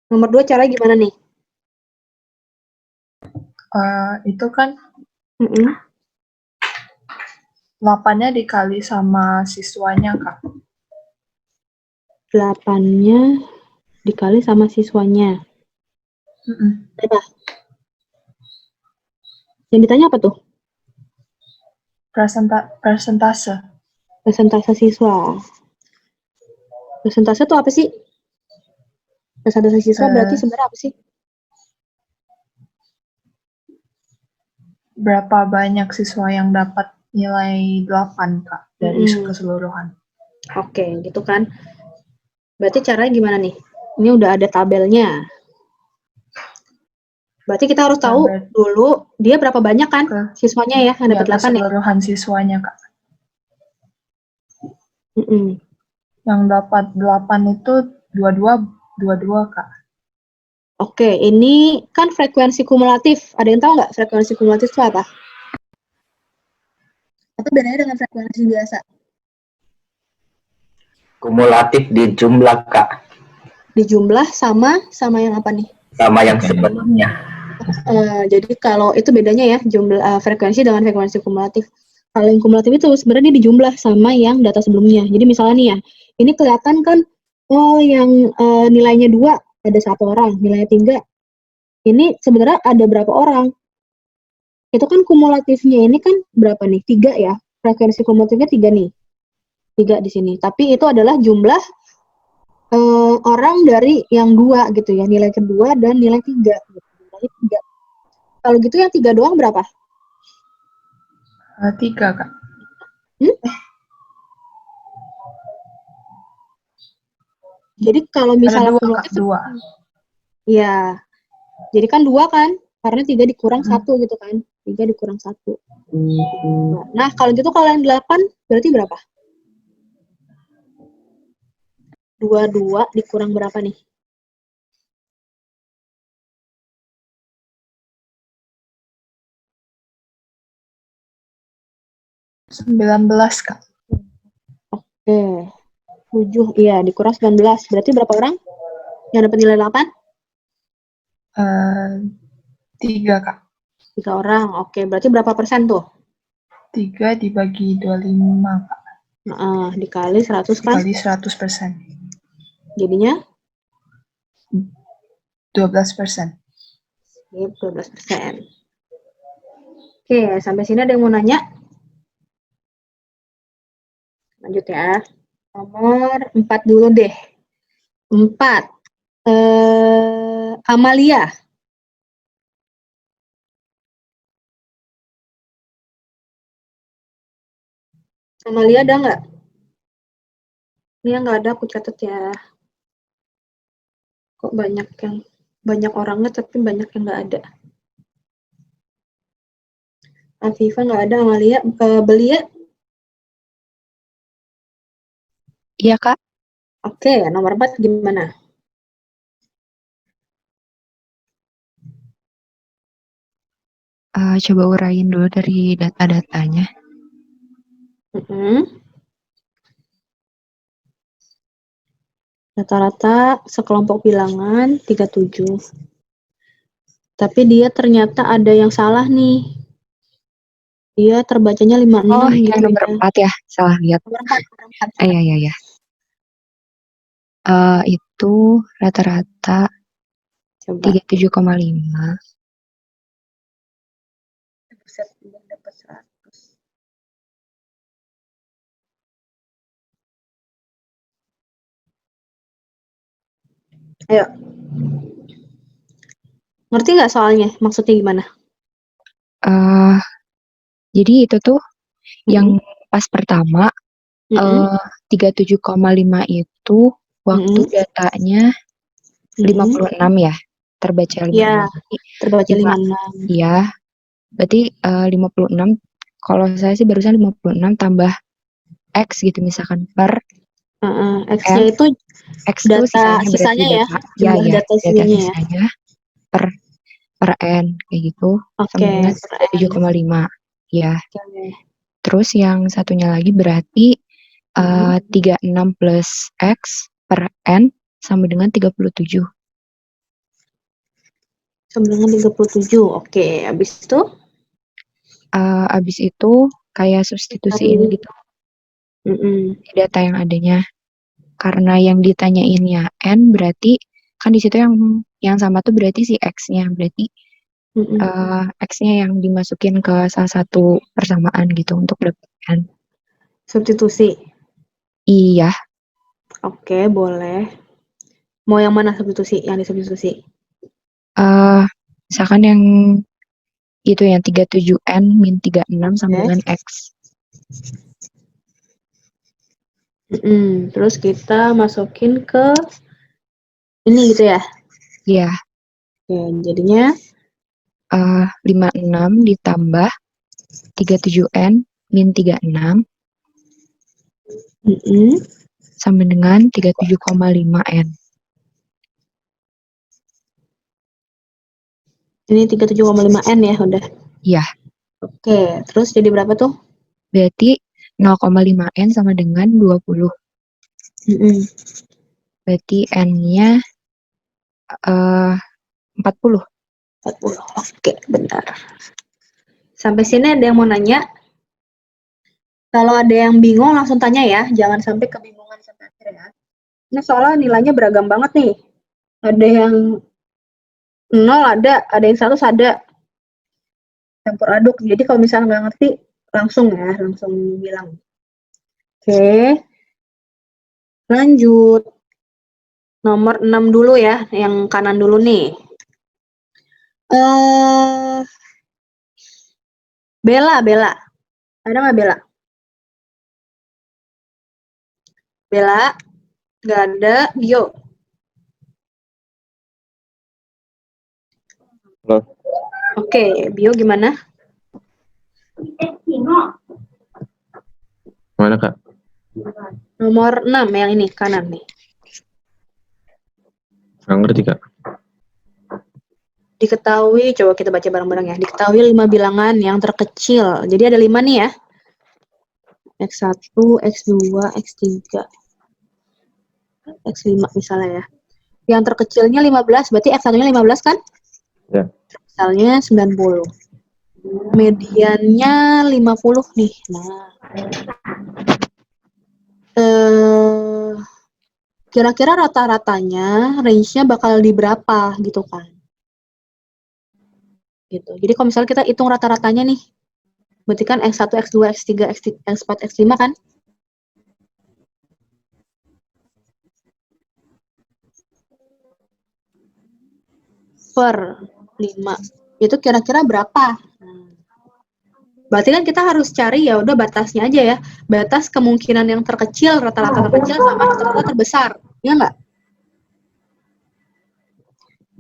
Nomor 2 caranya gimana nih? Itu kan Mm-mm. 8-nya dikali sama siswanya, Kak. 8-nya dikali sama siswanya. Apa? Yang ditanya apa tuh? Persentase. Persentase siswa. Persentase itu apa sih? Persentase siswa berarti sebenarnya apa sih? Berapa banyak siswa yang dapat nilai 8, Kak, dari keseluruhan. Oke, gitu kan. Berarti caranya gimana nih? Ini udah ada tabelnya. Berarti kita harus tahu dulu dia berapa banyak kan siswanya ya yang dapat 8 ya? Keseluruhan siswanya, Kak. Yang dapat 8 itu 22, Kak. Oke, ini kan frekuensi kumulatif. Ada yang tahu nggak frekuensi kumulatif itu apa? Atau bedanya dengan frekuensi biasa? Kumulatif di jumlah, Kak. Di jumlah sama yang apa nih? sama yang sebelumnya. Jadi kalau itu bedanya ya, jumlah frekuensi dengan frekuensi kumulatif. Kalau yang kumulatif itu sebenarnya dia dijumlah sama yang data sebelumnya. Jadi misalnya nih ya, ini kelihatan kan, oh yang nilainya 2 ada 1 orang, nilainya 3. Ini sebenarnya ada berapa orang? Itu kan kumulatifnya ini kan berapa nih? 3 ya. Frekuensi kumulatifnya 3 nih. 3 di sini. Tapi itu adalah jumlah orang dari yang 2 gitu ya, nilai kedua dan nilai 3 gitu. Nilai 3. Kalau gitu yang 3 doang berapa? 3, Kak. Jadi kalau Ada misalnya 2, Kak. kumulatif 2. ya. Jadi kan 2 kan? Karena 3 dikurang 1 gitu kan. 3 dikurang 1. Nah, kalau gitu kalau yang 8 berarti berapa? 22 dikurang berapa nih? 19, Kak. Oke. 7, iya, dikurang 19. Berarti berapa orang yang dapat nilai 8? 3, Kak. 3 orang. Oke, berarti berapa persen tuh? 3 dibagi 25, Kak. Dikali 100 kan? Dikali 100%. Jadinya? 12%. 12%. Oke, sampai sini ada yang mau nanya? Lanjut ya. Nomor 4 dulu deh. 4. Amalia. Amalia ada nggak? Ini nggak ada, aku catat ya. Kok banyak orangnya tapi banyak yang nggak ada. Afifa nggak ada, Amalia. Belia? Iya, Kak. Oke, nomor 4 gimana? Coba uraiin dulu dari data-datanya. Rata-rata sekelompok bilangan 37. Tapi dia ternyata ada yang salah nih. Dia terbacanya 56 Oh, gitu yang nomor ya. 4 ya, salah lihat. Nomor 4. Iya. Itu rata-rata Coba. 37,5. Buset, dia dapat 100. Ayo. Ngerti nggak soalnya? Maksudnya gimana? Jadi itu tuh yang pas pertama 37,5 itu waktu datanya 56 ya, terbaca 56. Iya, terbaca 56. Iya, berarti 56. Kalau saya sih barusan 56 tambah X gitu misalkan per X-nya itu X data itu sisanya ya, data, jumlah data sisanya ya. sisanya per N kayak gitu. Oke, Sama dengan 37,5 ya. Terus yang satunya lagi berarti 36 plus X per N sama dengan 37. Sama dengan 37. Oke, habis itu? Habis itu kayak substitusiin gitu di data yang adanya. Karena yang ditanyainnya N berarti kan di situ yang sama tuh berarti si X-nya. Berarti X-nya yang dimasukin ke salah satu persamaan gitu untuk dapatkan. Substitusi? Iya. Oke, boleh. Mau yang mana substitusi? Yang disubstitusi? Misalkan yang itu yang 37N min 36 sama dengan X. Terus kita masukin ke ini gitu ya? Iya. Oke, jadinya 56 ditambah 37N min 36 sama dengan 37,5N. Ini 37,5N ya udah? Iya. Oke, terus jadi berapa tuh? Berarti 0,5N sama dengan 20. Berarti N-nya 40. 40. Oke, bentar. Sampai sini ada yang mau nanya? Kalau ada yang bingung langsung tanya ya, jangan sampai kebingungan sampai akhir ya. Ini soalnya nilainya beragam banget nih. Ada yang 0 ada yang 100 ada. Campur aduk. Jadi kalau misalnya nggak ngerti, langsung bilang. Oke. Lanjut. Nomor 6 dulu ya, yang kanan dulu nih. Bella. Ada nggak Bella? Bella? Nggak ada. Bio. Halo. Oke, Bio gimana? Mana Kak? Nomor 6 yang ini, kanan nih. Nggak ngerti Kak. Diketahui, coba kita baca bareng-bareng ya. Diketahui 5 bilangan yang terkecil. Jadi ada 5 nih ya. X1, X2, X3, X5 misalnya ya. Yang terkecilnya 15, berarti X1-nya 15 kan? Ya. Misalnya 90. Mediannya 50 nih. Nah. Kira-kira rata-ratanya range-nya bakal di berapa gitu kan? Gitu. Jadi kalau misalnya kita hitung rata-ratanya nih, berarti kan X1, X2, X3, X4, X5 kan? Per 5. Itu kira-kira berapa? Berarti kan kita harus cari ya udah batasnya aja ya. Batas kemungkinan yang terkecil, rata-rata terkecil sama rata-rata terbesar. Ya nggak?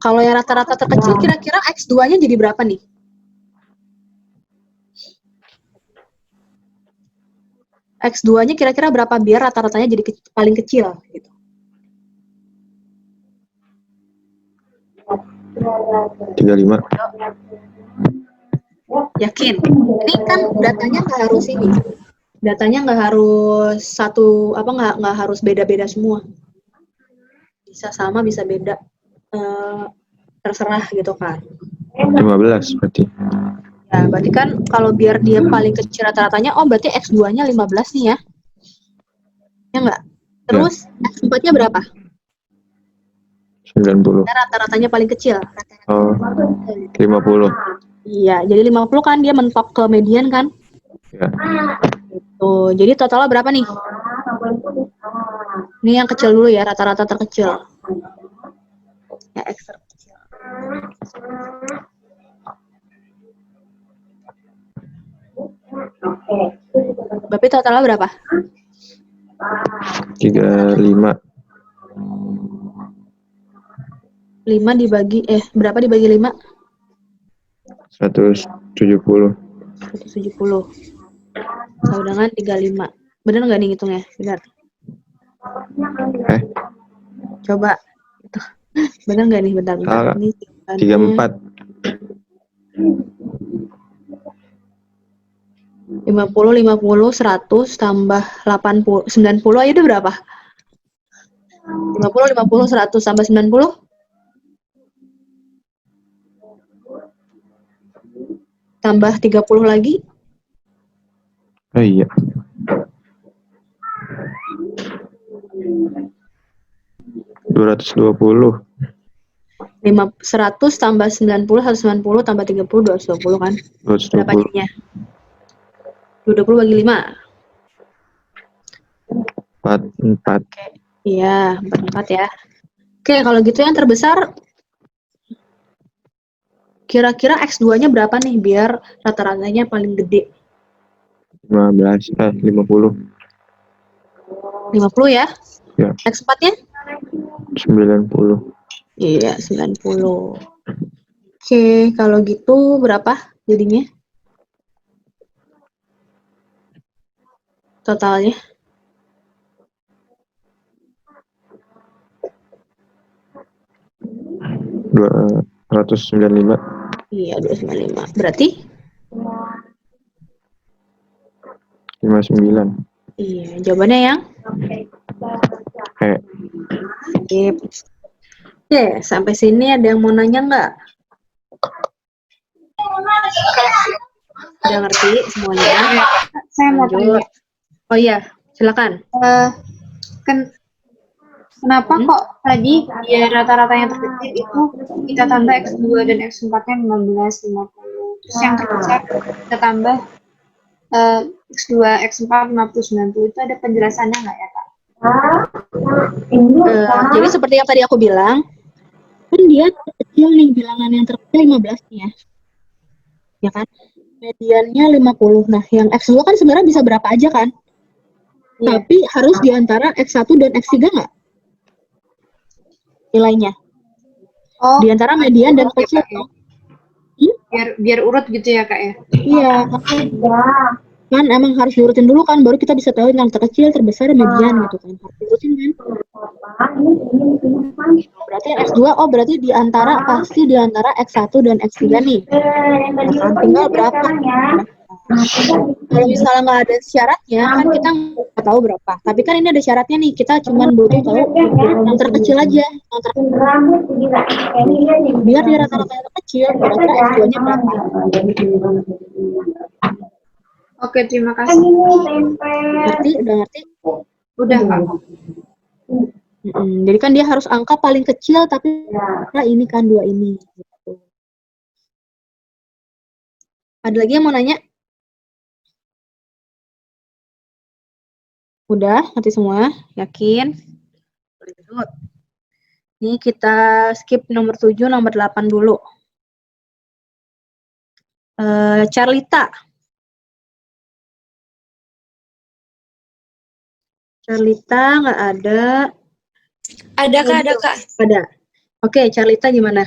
Kalau yang rata-rata terkecil kira-kira X2-nya jadi berapa nih? X2-nya kira-kira berapa biar rata-ratanya jadi paling kecil gitu. Lima. Yakin? Ini kan datanya nggak harus ini. Datanya nggak harus nggak harus beda-beda semua. Bisa sama, bisa beda. Terserah gitu kan. 15 berarti. Ya, berarti kan kalau biar dia paling kecil rata-ratanya, berarti X2-nya 15 nih ya. Ya nggak? Terus X4-nya berapa? 90. Rata-ratanya paling kecil. Oh, 50. Iya, jadi 50 kan dia mentok ke median kan? Ya. Tuh, jadi totalnya berapa nih? Ini yang kecil dulu ya, rata-rata terkecil. Ya, X terkecil. Berarti totalnya berapa? 35. 5 dibagi, berapa dibagi 5? 170. 170. Sama dengan 35. Bener nggak nih ngitungnya? Bener. Coba. Bener nggak nih? Bentar. Salah. Ini 34. 50, 100 tambah 80, 90 aja udah berapa? 50, 100 tambah 90? Tambah 30 lagi? Oh iya. 220. 100 tambah 90, 190 tambah 30, 220 kan? Berapa 220. jadinya? 220 bagi 5. 4. Iya, 44 ya. Oke, kalau gitu yang terbesar kira-kira X2-nya berapa nih biar rata-ratanya paling gede? 50. 50 ya? Ya. X4-nya? 90. Iya, 90. Oke, kalau gitu berapa jadinya? Totalnya? $295. Iya, 295. Berarti? 59. Iya, jawabannya yang? Sip. Oke, sampai sini ada yang mau nanya nggak? Udah ngerti semuanya? Saya mau Lanjut. tanya, Oh iya, silakan. kenapa kok tadi ya rata-rata yang terkecil itu kita tambah X2 dan X4-nya 15, 50. Terus yang terbesar kita tambah X2, X4, 50, 90. Itu ada penjelasannya nggak ya, Kak? Jadi seperti yang tadi aku bilang, kan dia kecil nih, bilangan yang terkecil 15 nih ya. Ya kan? Mediannya 50. Nah, yang X2 kan sebenarnya bisa berapa aja kan? Iya. Tapi harus di antara X1 dan X3 nggak? Nilainya. Oh, Di antara median dan urut ya, kecil. Kak, ya? Biar urut gitu ya, Kak ya? Iya, kan emang harus diurutin dulu kan, baru kita bisa tahu yang terkecil, terbesar, median gitu kan. Harus diurutin kan. Berarti yang X2, oh berarti di antara, pasti di antara X1 dan X3 nih. Nah, tinggal berapa? Kalau misalnya nggak ada syaratnya, kan kita nggak tahu berapa. Tapi kan ini ada syaratnya nih, kita cuma butuh tahu yang terkecil aja. Yang biar di rata-rata yang terkecil, kira-kira X2-nya berapa? Oke, terima kasih. Ngerti? Udah ngerti? Udah, Kak. Jadi kan dia harus angka paling kecil, tapi nah ini kan 2 ini. Gitu. Ada lagi yang mau nanya? Udah, ngerti semua? Yakin? Lanjut. Ini kita skip nomor 7, nomor 8 dulu. Carlita. Carlita nggak ada. Ada Kak, ada Kak. Ada. Oke, Carlita gimana?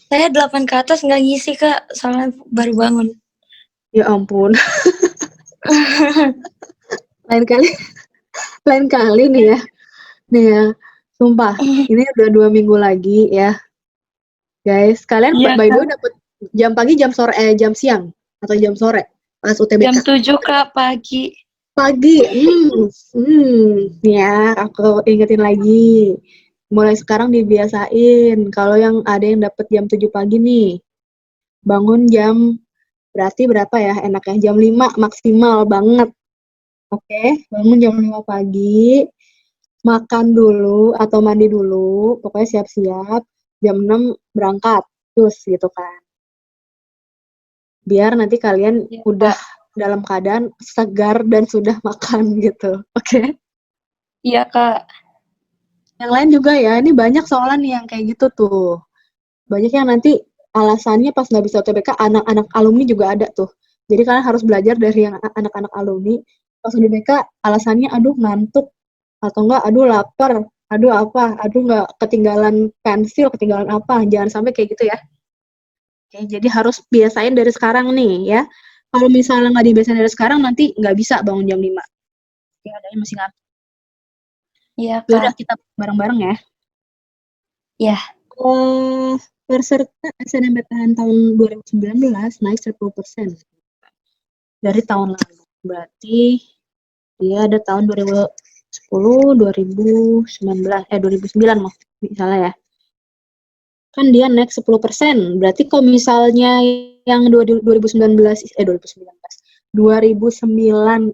Saya 8 ke atas nggak ngisi Kak, soalnya baru bangun. Ya ampun. lain kali nih ya. Nih ya, sumpah. Ini udah 2 minggu lagi ya. Guys, kalian Iya, by the way dapet jam pagi, jam sore, jam siang atau jam sore pas UTBK? Jam 7 Kak, pagi. Pagi. Ya, aku ingetin lagi. Mulai sekarang dibiasain. Kalau yang ada yang dapat jam 7 pagi nih, bangun jam, berarti berapa ya enaknya? Jam 5 maksimal banget. Oke, bangun jam 5 pagi, makan dulu atau mandi dulu, pokoknya siap-siap, jam 6 berangkat, terus gitu kan. Biar nanti kalian Ya, udah dalam keadaan segar dan sudah makan gitu. Oke? Iya Kak. Yang lain juga ya, ini banyak soalan nih yang kayak gitu tuh. Banyak yang nanti alasannya pas nggak bisa UTBK, anak-anak alumni juga ada tuh. Jadi kalian harus belajar dari yang anak-anak alumni. Pas UTBK alasannya aduh ngantuk, atau enggak aduh lapar, aduh apa, aduh nggak ketinggalan pensil, ketinggalan apa. Jangan sampai kayak gitu ya. Oke, jadi harus biasain dari sekarang nih ya. Kalau misalnya nggak dibiasain dari sekarang, nanti nggak bisa bangun jam 5. Ya, adanya masih ngantuk. Iya Yaudah, Kak. kita bareng-bareng ya. Ya. Peserta SNMPTN tahun 2019 naik 10% dari tahun lalu. Berarti dia ada tahun 2010, 2019, 2009 misalnya ya. Kan dia naik 10%. Berarti kalau misalnya yang 2009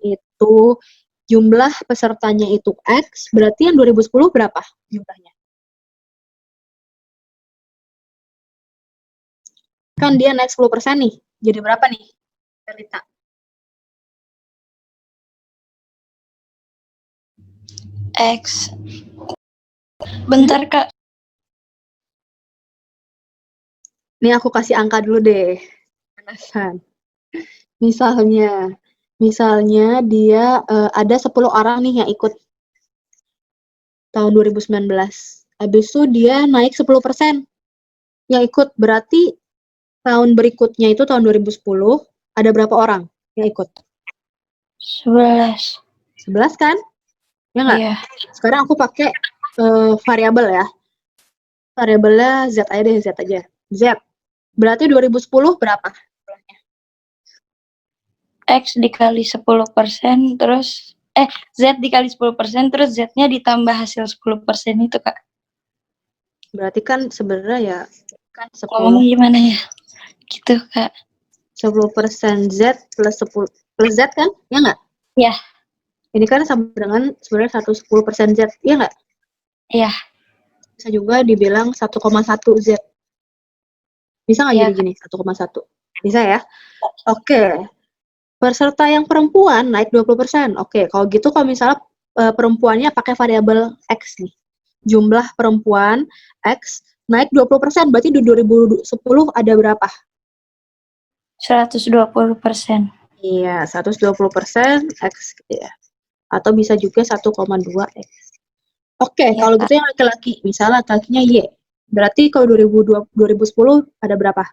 itu jumlah pesertanya itu X, berarti yang 2010 berapa jumlahnya? Kan dia naik 10% nih. Jadi berapa nih, Rita? X. Bentar Kak. Nih aku kasih angka dulu deh. Alasan. Misalnya dia ada 10 orang nih yang ikut tahun 2019. Habis itu dia naik 10% yang ikut. Berarti tahun berikutnya itu tahun 2010 ada berapa orang yang ikut? 11. 11 kan? Ya nggak? Iya. Sekarang aku pakai variabel ya. Variabelnya Z aja deh, Z aja. Z. Berarti 2010 berapa? X dikali 10%, terus Z dikali 10%, terus Z-nya ditambah hasil 10% itu Kak. Berarti kan sebenarnya ya kan 10 Ngomongnya gimana ya? Gitu, Kak. 10% Z plus 10 plus Z kan? Ya nggak? Iya. Ini kan sama dengan sebenarnya 110% Z, ya nggak? Iya. Bisa juga dibilang 1,1 Z. Bisa nggak Iya, jadi gini, 1,1? Bisa ya? Oke. Peserta yang perempuan naik 20%. Oke, kalau gitu kalau misalnya perempuannya pakai variabel X nih. Jumlah perempuan X naik 20%, berarti di 2010 ada berapa? 120%. Iya, 120% X gitu ya. Atau bisa juga 1,2 X. Oke, Iya, kalau Kak. gitu yang laki-laki, misalnya laki-lakinya Y. Berarti kalau 2010 ada berapa?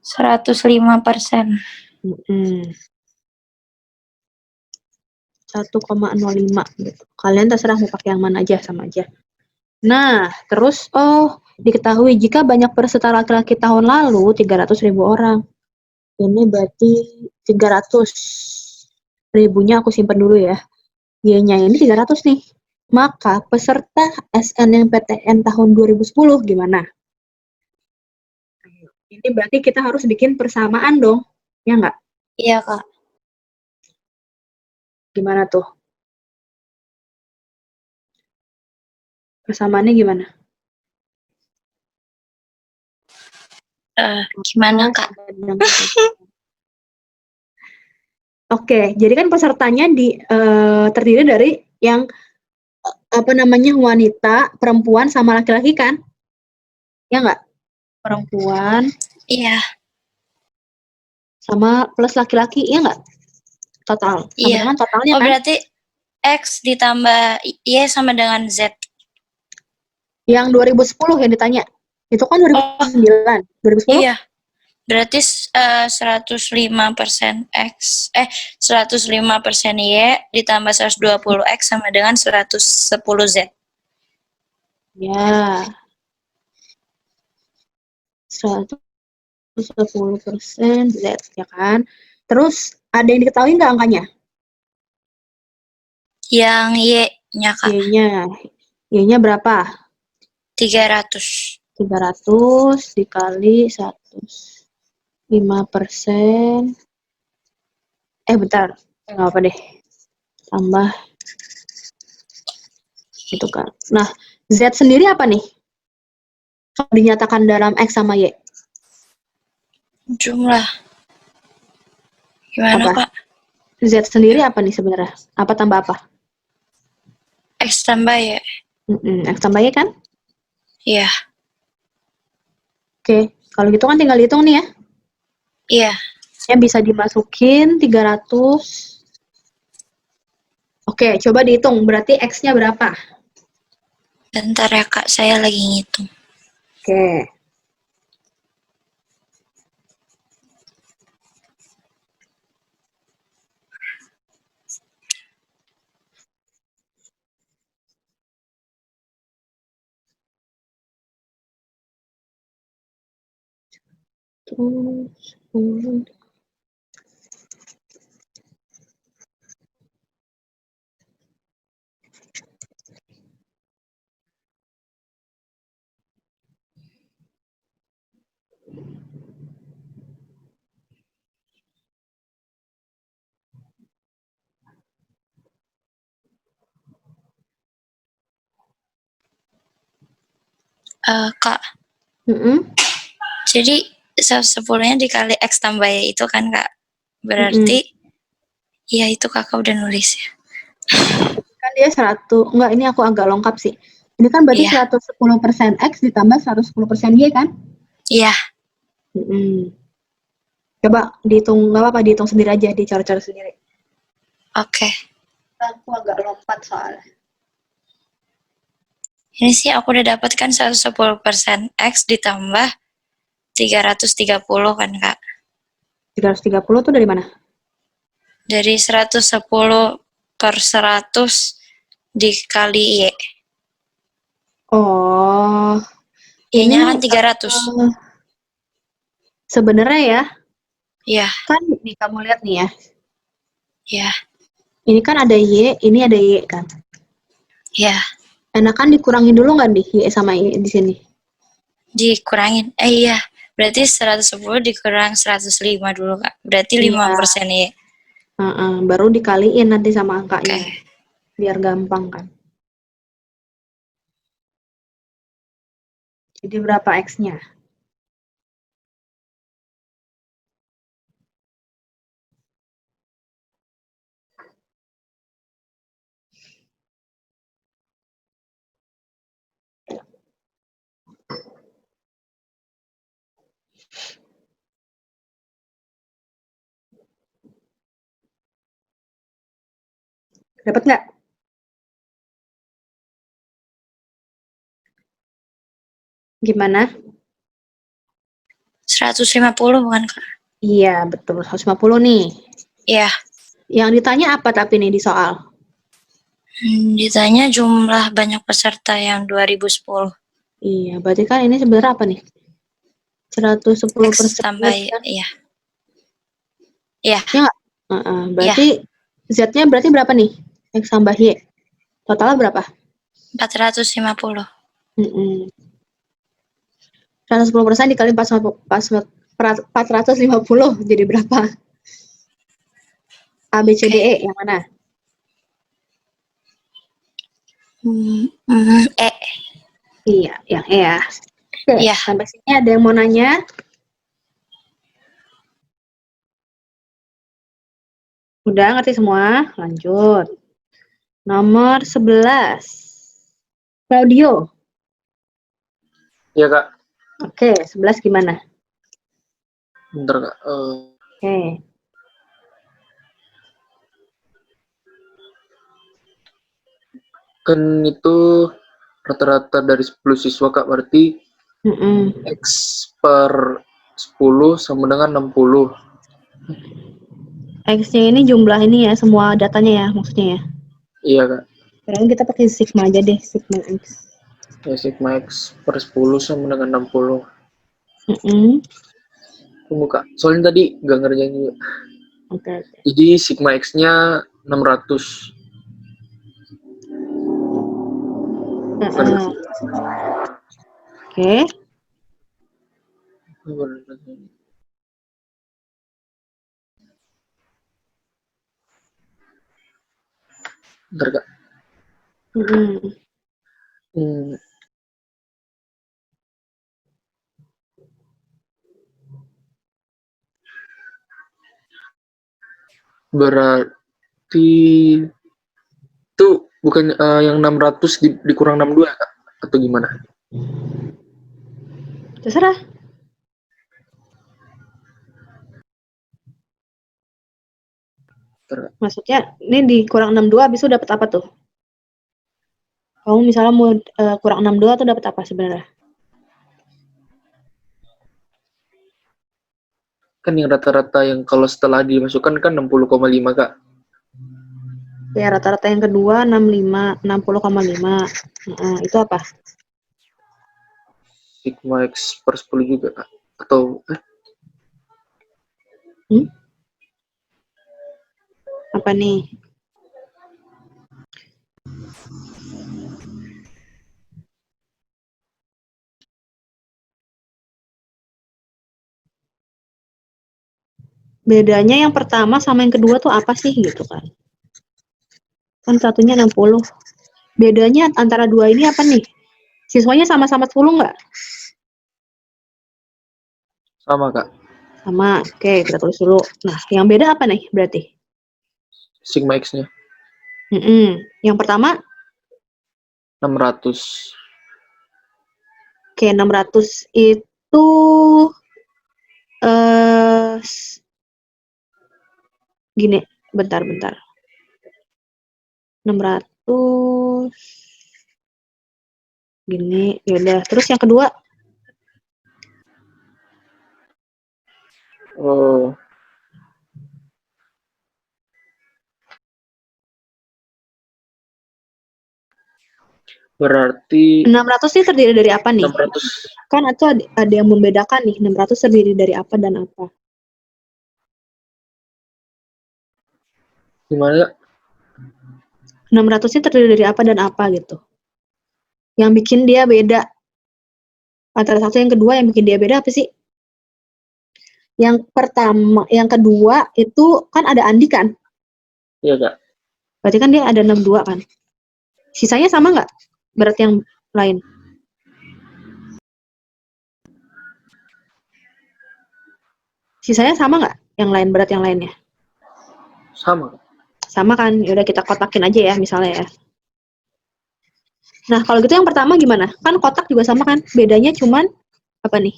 105%. 1,05 gitu. Kalian terserah mau pakai yang mana aja, sama aja. Nah, terus diketahui jika banyak peserta laki-laki tahun lalu 300.000 orang. Ini berarti 300 ribunya aku simpan dulu ya. Y-nya ini 300 nih. Maka peserta SNMPTN tahun 2010 gimana? Ini berarti kita harus bikin persamaan dong. Ya nggak? Iya, Kak. Gimana tuh? Persamaannya gimana? Gimana, Kak? Oke, jadi kan pesertanya terdiri dari yang wanita, perempuan sama laki-laki kan? Ya nggak? Perempuan Iya. sama plus laki-laki, ya nggak? Total. Sama Iya. dengan totalnya Oh, kan? berarti X ditambah Y sama dengan Z. Yang 2010 yang ditanya. Itu kan 2009. 2010? Iya. Berarti 105% X, 105% Y ditambah 120 X sama dengan 110 Z. Ya. 110% Z, ya kan? Terus, ada yang diketahui nggak angkanya? Yang Y-nya, Kak. Y-nya berapa? 300. 300 dikali 105%. Bentar. Nggak apa deh. Tambah. Itu kan. Nah, Z sendiri apa nih? Kalau dinyatakan dalam X sama Y. Jumlah. Gimana, Apa? Pak? Z sendiri apa nih sebenarnya? Apa tambah apa? X tambah Y. X tambah Y kan? Iya. Oke. Kalau gitu kan tinggal hitung nih ya. Iya. Yang bisa dimasukin 300. Oke, coba dihitung. Berarti X-nya berapa? Bentar ya, Kak. Saya lagi ngitung. Oke. Terus, Kak. Jadi 110-nya dikali X tambah Y itu kan, Kak. Berarti ya itu Kakak udah nulis ya. Kan dia 100. Enggak, ini aku agak lengkap sih. Ini kan berarti 110% X ditambah 110% Y kan? Iya. Coba dihitung, nggak apa-apa, dihitung sendiri aja, dicor-cor sendiri. Oke. Aku agak lompat soalnya. Ini sih aku udah dapat kan 110% X ditambah 330 kan, Kak. 330 tuh dari mana? Dari 110 per 100 dikali Y. Oh. Y-nya kan 300. Sebenarnya ya. Iya. Kan nih kamu lihat nih ya. Iya. Ini kan ada Y, ini ada Y kan. Iya. Enakan dikurangin dulu nggak nih Y sama I di sini? Dikurangin. Iya. Berarti 110 dikurang 105 dulu, Kak. Berarti 5% ya. Baru dikaliin nanti sama angkanya. Oke. Biar gampang kan. Jadi berapa X-nya? Dapat nggak? Gimana? 150 bukan, Kak? Iya, betul. 150 nih. Iya. Yang ditanya apa tapi nih di soal? Ditanya jumlah banyak peserta yang 2010. Iya, berarti kan ini sebenarnya apa nih? 110% X tambah kan? iya. Iya. Ya nggak? Berarti Z-nya berarti berapa nih? X tambah Y. Totalnya berapa? 450. 110% dikali 450 jadi berapa? A, B, C, D, E yang mana? E. Iya, yang E ya. Oke, Iya. sampai sini ada yang mau nanya? Udah ngerti semua? Lanjut. Nomor 11. Claudio. Iya, Kak. Oke, 11 gimana? Bentar, Kak. Oke. Kan itu rata-rata dari 10 siswa, Kak. Berarti X per 10 sama dengan 60. X-nya ini jumlah ini ya, semua datanya ya maksudnya ya? Iya, Kak. Sekarang kita pakai sigma aja deh, sigma X. Ya, sigma X per 10 sama dengan 60. Tunggu, Kak. Soalnya tadi nggak ngerjain juga. Oke. Jadi sigma X-nya 600. Oke. Bentar, Kak. Berarti itu bukan yang 600 dikurang 62, Kak? Atau gimana? Terserah. Maksudnya ini dikurang 62 habis itu dapat apa tuh? Kamu misalnya mau kurang 62 tuh dapat apa sebenarnya? Kan yang rata-rata yang kalau setelah dimasukkan kan 60,5, Kak. Ya rata-rata yang kedua 60,5. Itu apa? Sigma X per 10 juga, Kak. Atau Apa nih? Bedanya yang pertama sama yang kedua tuh apa sih gitu kan? Kan satunya 60. Bedanya antara dua ini apa nih? Siswanya sama-sama 10 nggak? sama, Kak. Sama. Oke, kita tulis dulu. Nah, yang beda apa nih berarti? Sigma X-nya. Yang pertama? 600. Oke, 600 itu gini, bentar. 600 gini, yaudah. Terus yang kedua? Berarti 600 sih terdiri dari apa nih? 600. Kan itu ada yang membedakan nih, 600 terdiri dari apa dan apa? Gimana? 600 sih terdiri dari apa dan apa gitu? Yang bikin dia beda. Antara satu yang kedua yang bikin dia beda apa sih? Yang pertama, yang kedua itu kan ada Andi kan? Iya, Kak. Berarti kan dia ada 62 kan? Sisanya sama nggak berat yang lain? Sisanya sama nggak yang lain, berat yang lainnya? Sama. Sama kan? Yaudah kita kotakin aja ya misalnya ya. Nah kalau gitu yang pertama gimana? Kan kotak juga sama kan? Bedanya cuman apa nih?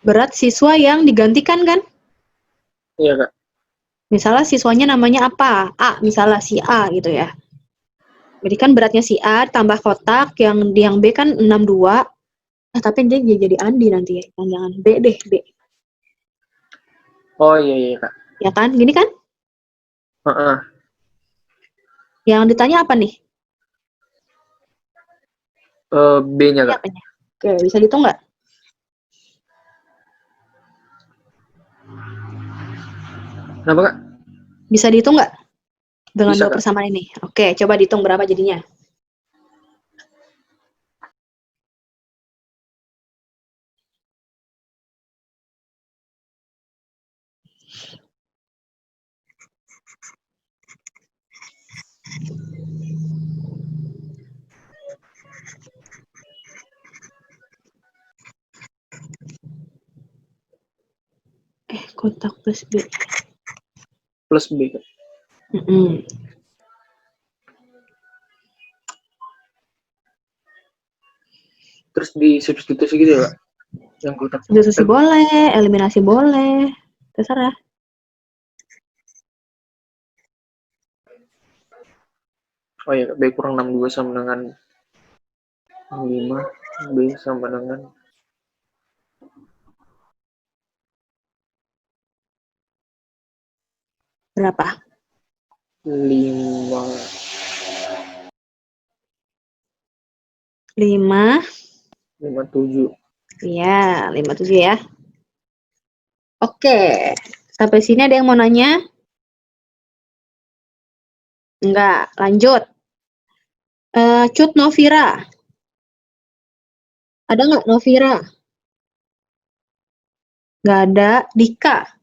Berat siswa yang digantikan kan? Iya, Kak. Misalnya siswanya namanya apa? A, misalnya si A gitu ya. Jadi kan beratnya si A tambah kotak, yang B kan 62. Tapi dia jadi Andi nanti ya. Jangan B deh, B. Oh iya, Kak. Ya kan? Gini kan? Heeh. Yang ditanya apa nih? B-nya, Kak. Apanya? Oke, bisa dihitung nggak? Kenapa, Kak? Bisa dihitung nggak? Dengan Bisa, dua Kak. persamaan ini. Oke, coba dihitung berapa jadinya. Kotak plus B. Plus B, Kak. Terus disubstitusi gitu ya, Kak? Yang kotak. Substitusi boleh, eliminasi boleh. Terserah. Oh iya, B kurang 62 sama dengan 5. B sama dengan Berapa? 5. 57. Iya, 57 ya. Oke. Sampai sini ada yang mau nanya? Enggak, lanjut. Cut Novira. Ada nggak Novira? Nggak ada. Dika.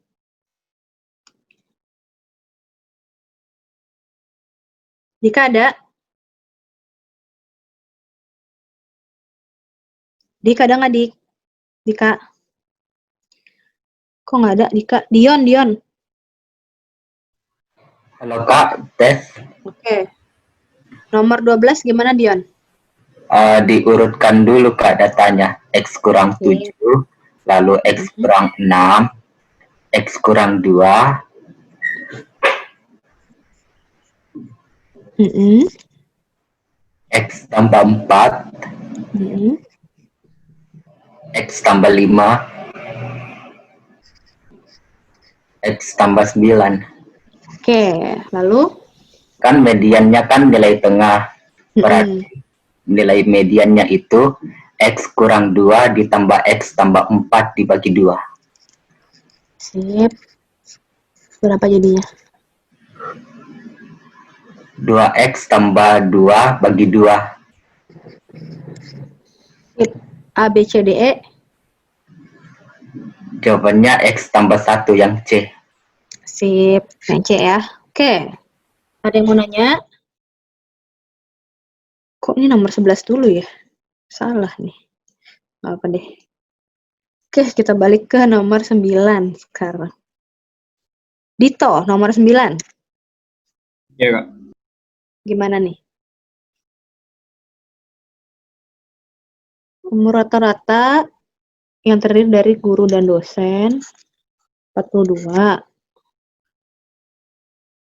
Dika ada? Dika ada nggak, Dik? Dika. Kok nggak ada, Dika? Dion. Halo Kak, tes. Oke. Nomor 12 gimana, Dion? Diurutkan dulu Kak datanya. X kurang 7, lalu X kurang 6, X kurang 2, X tambah 4, X tambah 5, X tambah 9. Oke, lalu? Kan mediannya kan nilai tengah. Berarti nilai mediannya itu X kurang 2 ditambah X tambah 4 dibagi 2. Sip. Berapa jadinya? 2X tambah 2 bagi 2. Sip. A, B, C, D, E. Jawabannya X tambah 1 yang C. Sip. Yang C ya. Oke. Ada yang mau nanya? Kok ini nomor 11 dulu ya? Salah nih. Nggak apa deh. Oke, kita balik ke nomor 9 sekarang. Dito, nomor 9. Iya, Kak. Gimana nih? Umur rata-rata yang terdiri dari guru dan dosen 42.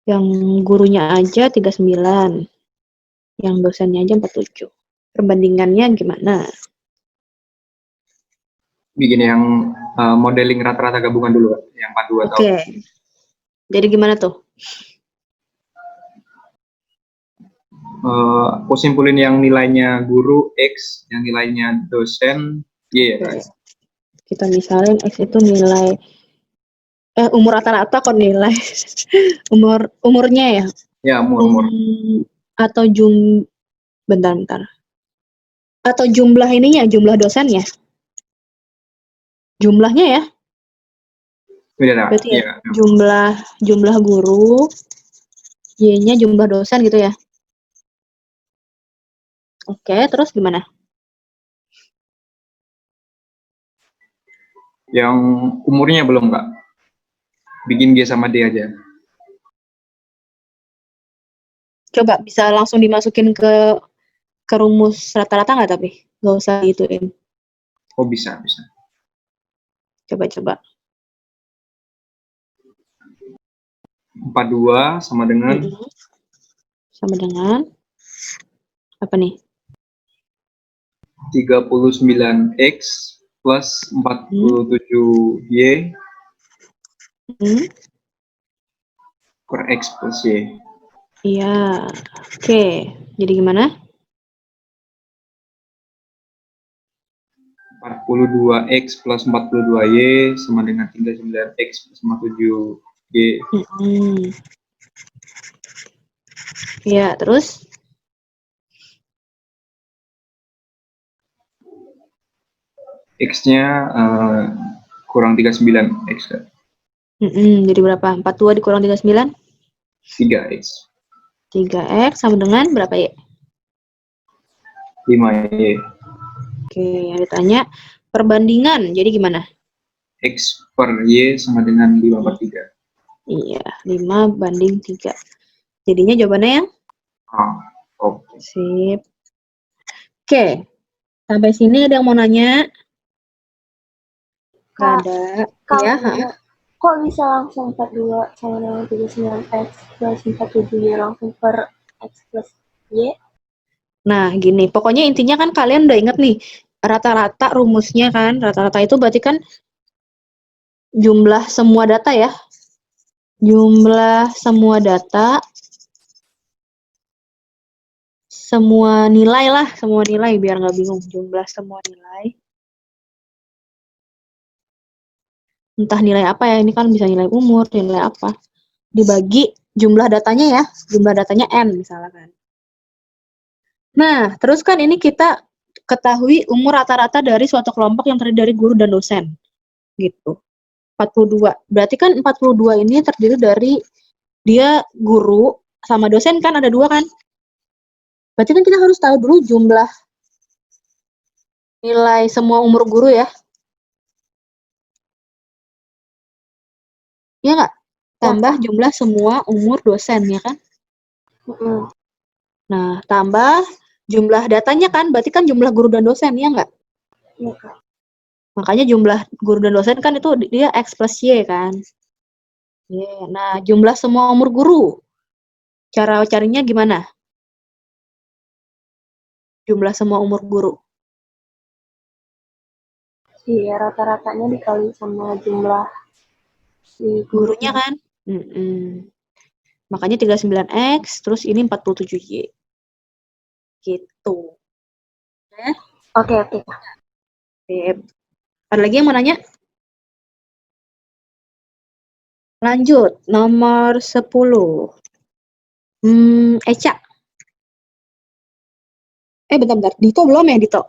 Yang gurunya aja 39. Yang dosennya aja 47. Perbandingannya gimana? Bikin yang modeling rata-rata gabungan dulu, Kak. Yang 42 atau Oke. Jadi gimana tuh? aku simpulin yang nilainya guru X, yang nilainya dosen Y ya, Kak. Kita misalin X itu nilai Umur rata-rata kok nilai. Umurnya ya? Ya, umur. Atau bentar. Atau jumlah ininya, jumlah dosennya? Jumlahnya ya? Beda, Berarti ya, iya. jumlah guru, Y-nya jumlah dosen gitu ya? Oke, terus gimana? Yang umurnya belum, Kak. Bikin G sama D aja. Coba bisa langsung dimasukin ke rumus rata-rata nggak tapi? Nggak usah gituin. Oh, bisa. Coba. 42 sama dengan Sama dengan apa nih? 39X plus 47Y per X plus Y. Iya. Oke. Jadi gimana? 42X plus 42Y sama dengan 39X plus 57Y. Iya, terus? X-nya kurang 39X, Kak. Jadi berapa? 42 dikurang 39? 3X. 3X sama dengan berapa ya? 5Y. Oke, yang ditanya perbandingan. Jadi gimana? X per Y sama dengan 5 per 3. Iya, 5 banding 3. Jadinya jawabannya yang? Oke. Sip. Oke. Sampai sini ada yang mau nanya? Kak, Ada. kalau Ya, kok bisa langsung 42 sama dengan 39X plus 47Y langsung per X plus Y? Nah, gini. Pokoknya intinya kan kalian udah inget nih. Rata-rata rumusnya kan. Rata-rata itu berarti kan jumlah semua data ya. Jumlah semua data. Semua nilai lah. Semua nilai biar nggak bingung. Jumlah semua nilai. Entah nilai apa ya. Ini kan bisa nilai umur, nilai apa. Dibagi jumlah datanya ya. Jumlah datanya N misalnya kan. Nah, terus kan ini kita ketahui umur rata-rata dari suatu kelompok yang terdiri dari guru dan dosen. Gitu. 42. Berarti kan 42 ini terdiri dari dia guru sama dosen kan ada 2 kan? Berarti kan kita harus tahu dulu jumlah nilai semua umur guru ya. Iya nggak? Tambah jumlah semua umur dosen ya kan? Nah, tambah jumlah datanya kan, berarti kan jumlah guru dan dosen, ya nggak? Iya, Kak. Makanya jumlah guru dan dosen kan itu dia X plus Y kan. Nah, jumlah semua umur guru. Cara carinya gimana? Jumlah semua umur guru. Iya, rata-ratanya dikali sama jumlah si gurunya kan. Makanya 39X, terus ini 47Y. Gitu. Oke. Ada lagi yang mau nanya? Lanjut, nomor 10. Eca. Bentar. Dito belum ya, Dito?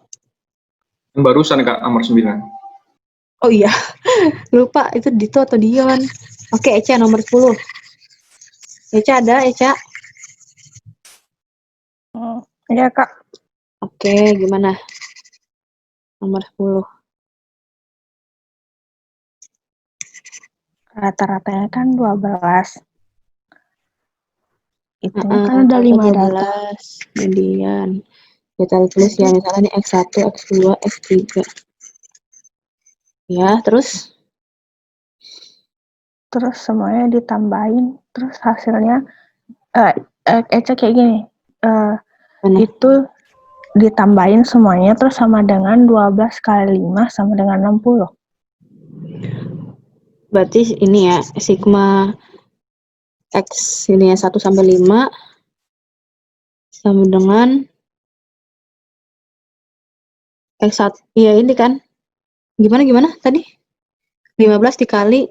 Barusan, Kak, nomor 9. Oh iya, lupa itu Dito atau Dion. Oke, Eca nomor 10. Eca ada, Eca? Iya, Kak. Oke, gimana? Nomor 10. Rata-ratanya kan 12. Itu kan ada 5 data. Kemudian kita tulis ya, misalnya X1, X2, X3. Ya, terus? Terus semuanya ditambahin, terus hasilnya Eca kayak gini. Itu ditambahin semuanya terus sama dengan 12 kali 5 sama dengan 60. Berarti ini ya, sigma X ini ya 1 sampai 5 sama dengan X1. Iya ini kan. Gimana tadi? 15 dikali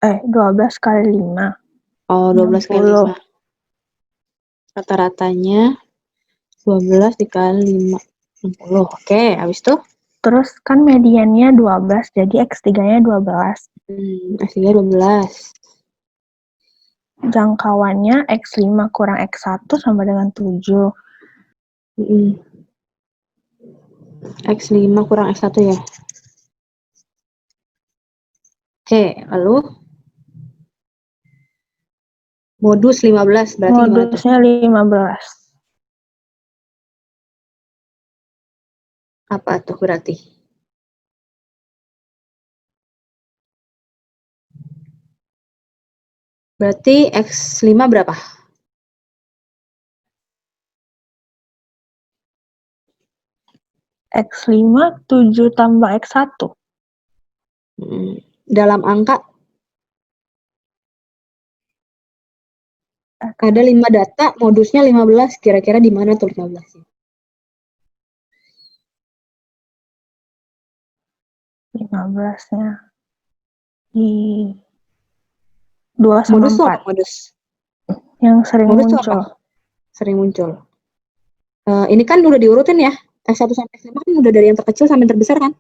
12 kali 5. Oh, 12 kali 5. Rata-ratanya 12 dikali 5. 60. Oke, habis itu? Terus kan mediannya 12, jadi X3-nya 12. X3 12. Jangkauannya X5 kurang X1 sama dengan 7. X5 kurang X1 ya. Oke, lalu modus 15 berarti gimana tuh? Modusnya 15. Apa tuh berarti? Berarti X5 berapa? X5 7 tambah X1. Dalam angka ada 5 data, modusnya 15. Kira-kira di mana tuh 15-nya? 15-nya di 2 sama Modus 4. apa modus? Yang sering Modus muncul. apa? Sering muncul. Ini kan udah diurutin ya. X1 sampai X5 kan udah dari yang terkecil sampai yang terbesar kan?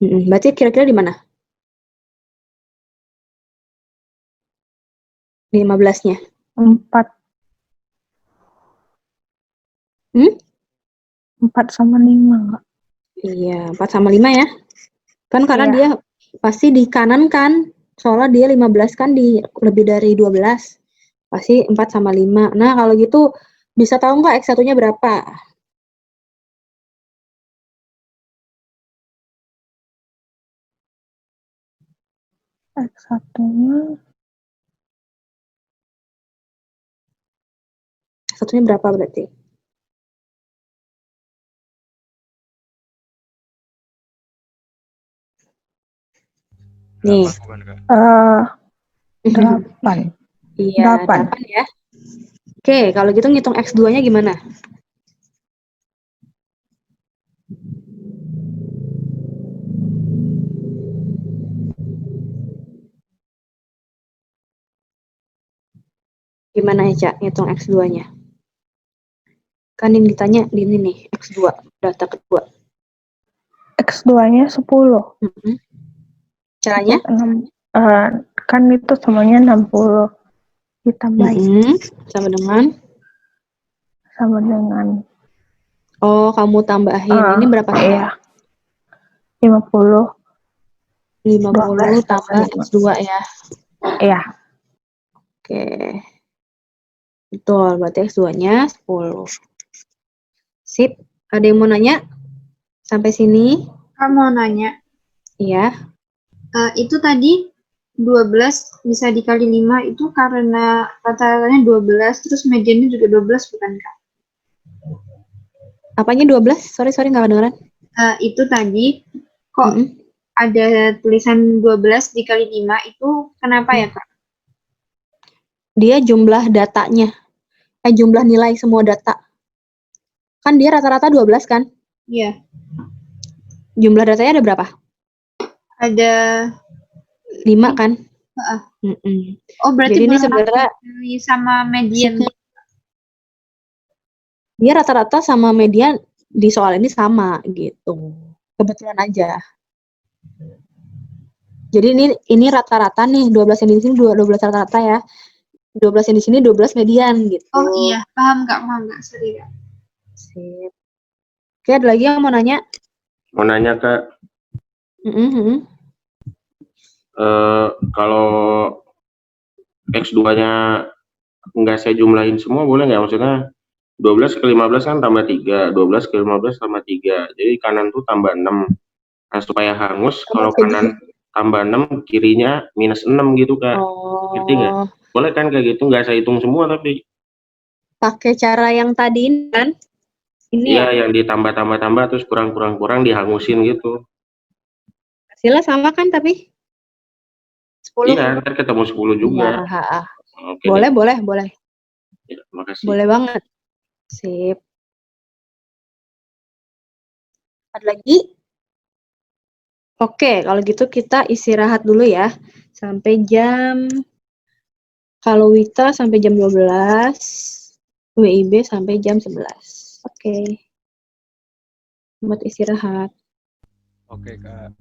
Berarti kira-kira di mana? 15-nya. 4. 4 sama 5 enggak? Iya, 4 sama 5 ya. Kan karena Iya. dia pasti di kanan kan. Soalnya dia 15 kan di lebih dari 12. Pasti 4 sama 5. Nah, kalau gitu bisa tahu nggak X1-nya berapa? X1-nya X1-nya berapa berarti? Nih. 8. Iya, 8 ya. Oke, kalau gitu ngitung X2-nya gimana? Gimana ya, Cak, ngitung X2-nya? Kan yang ditanya di ini nih, X2, data kedua. X2-nya 10. Caranya? Kan itu semuanya 60. Ditambahin. Sama dengan? Sama dengan. Oh, kamu tambahin. Ini berapa sih? Iya. 50. 50 tambah X2 ya. Iya. Oke. Betul, berarti X2-nya 10. Sip. Ada yang mau nanya? Sampai sini? Kamu mau nanya? Iya. Itu tadi 12 bisa dikali 5 itu karena rata-ratanya 12, terus mediannya juga 12 bukan, Kak? Apanya 12? Sorry, nggak kedengeran. Itu tadi, kok ada tulisan 12 dikali 5 itu kenapa ya, Kak? Dia jumlah datanya. Jumlah nilai semua data. Kan dia rata-rata 12 kan? Iya. Jumlah datanya ada berapa? Ada 5 kan? Oh, berarti jadi ini sebenarnya sama median. Dia rata-rata sama median di soal ini sama gitu. Kebetulan aja. Jadi ini rata-rata nih, 12 yang di sini 12 rata-rata ya. 12 yang di sini 12 median gitu. Oh iya, paham Kak, sorry Kak. Sip. Oke, ada lagi yang mau nanya? Mau nanya Kak. Kalau X2-nya nggak saya jumlahin semua boleh nggak? Maksudnya 12 ke 15 kan tambah 3, 12 ke 15 tambah 3. Jadi kanan tuh tambah 6. Nah, supaya hangus, kalau kanan tambah 6, kirinya minus 6 gitu Kak. Ngerti nggak? Boleh kan kayak gitu? Nggak saya hitung semua tapi. Pakai cara yang tadi ini kan? Ini iya, yang ditambah-tambah terus kurang dihangusin gitu. Hasilnya sama kan tapi? 10. Iya, ntar ketemu 10 juga. Iya, Oke, boleh. Ya, makasih. Boleh banget. Sip. Ada lagi? Oke, kalau gitu kita istirahat dulu ya. Sampai jam, kalau Wita sampai jam 12, WIB sampai jam 11. Oke. Buat istirahat. Oke, Kak.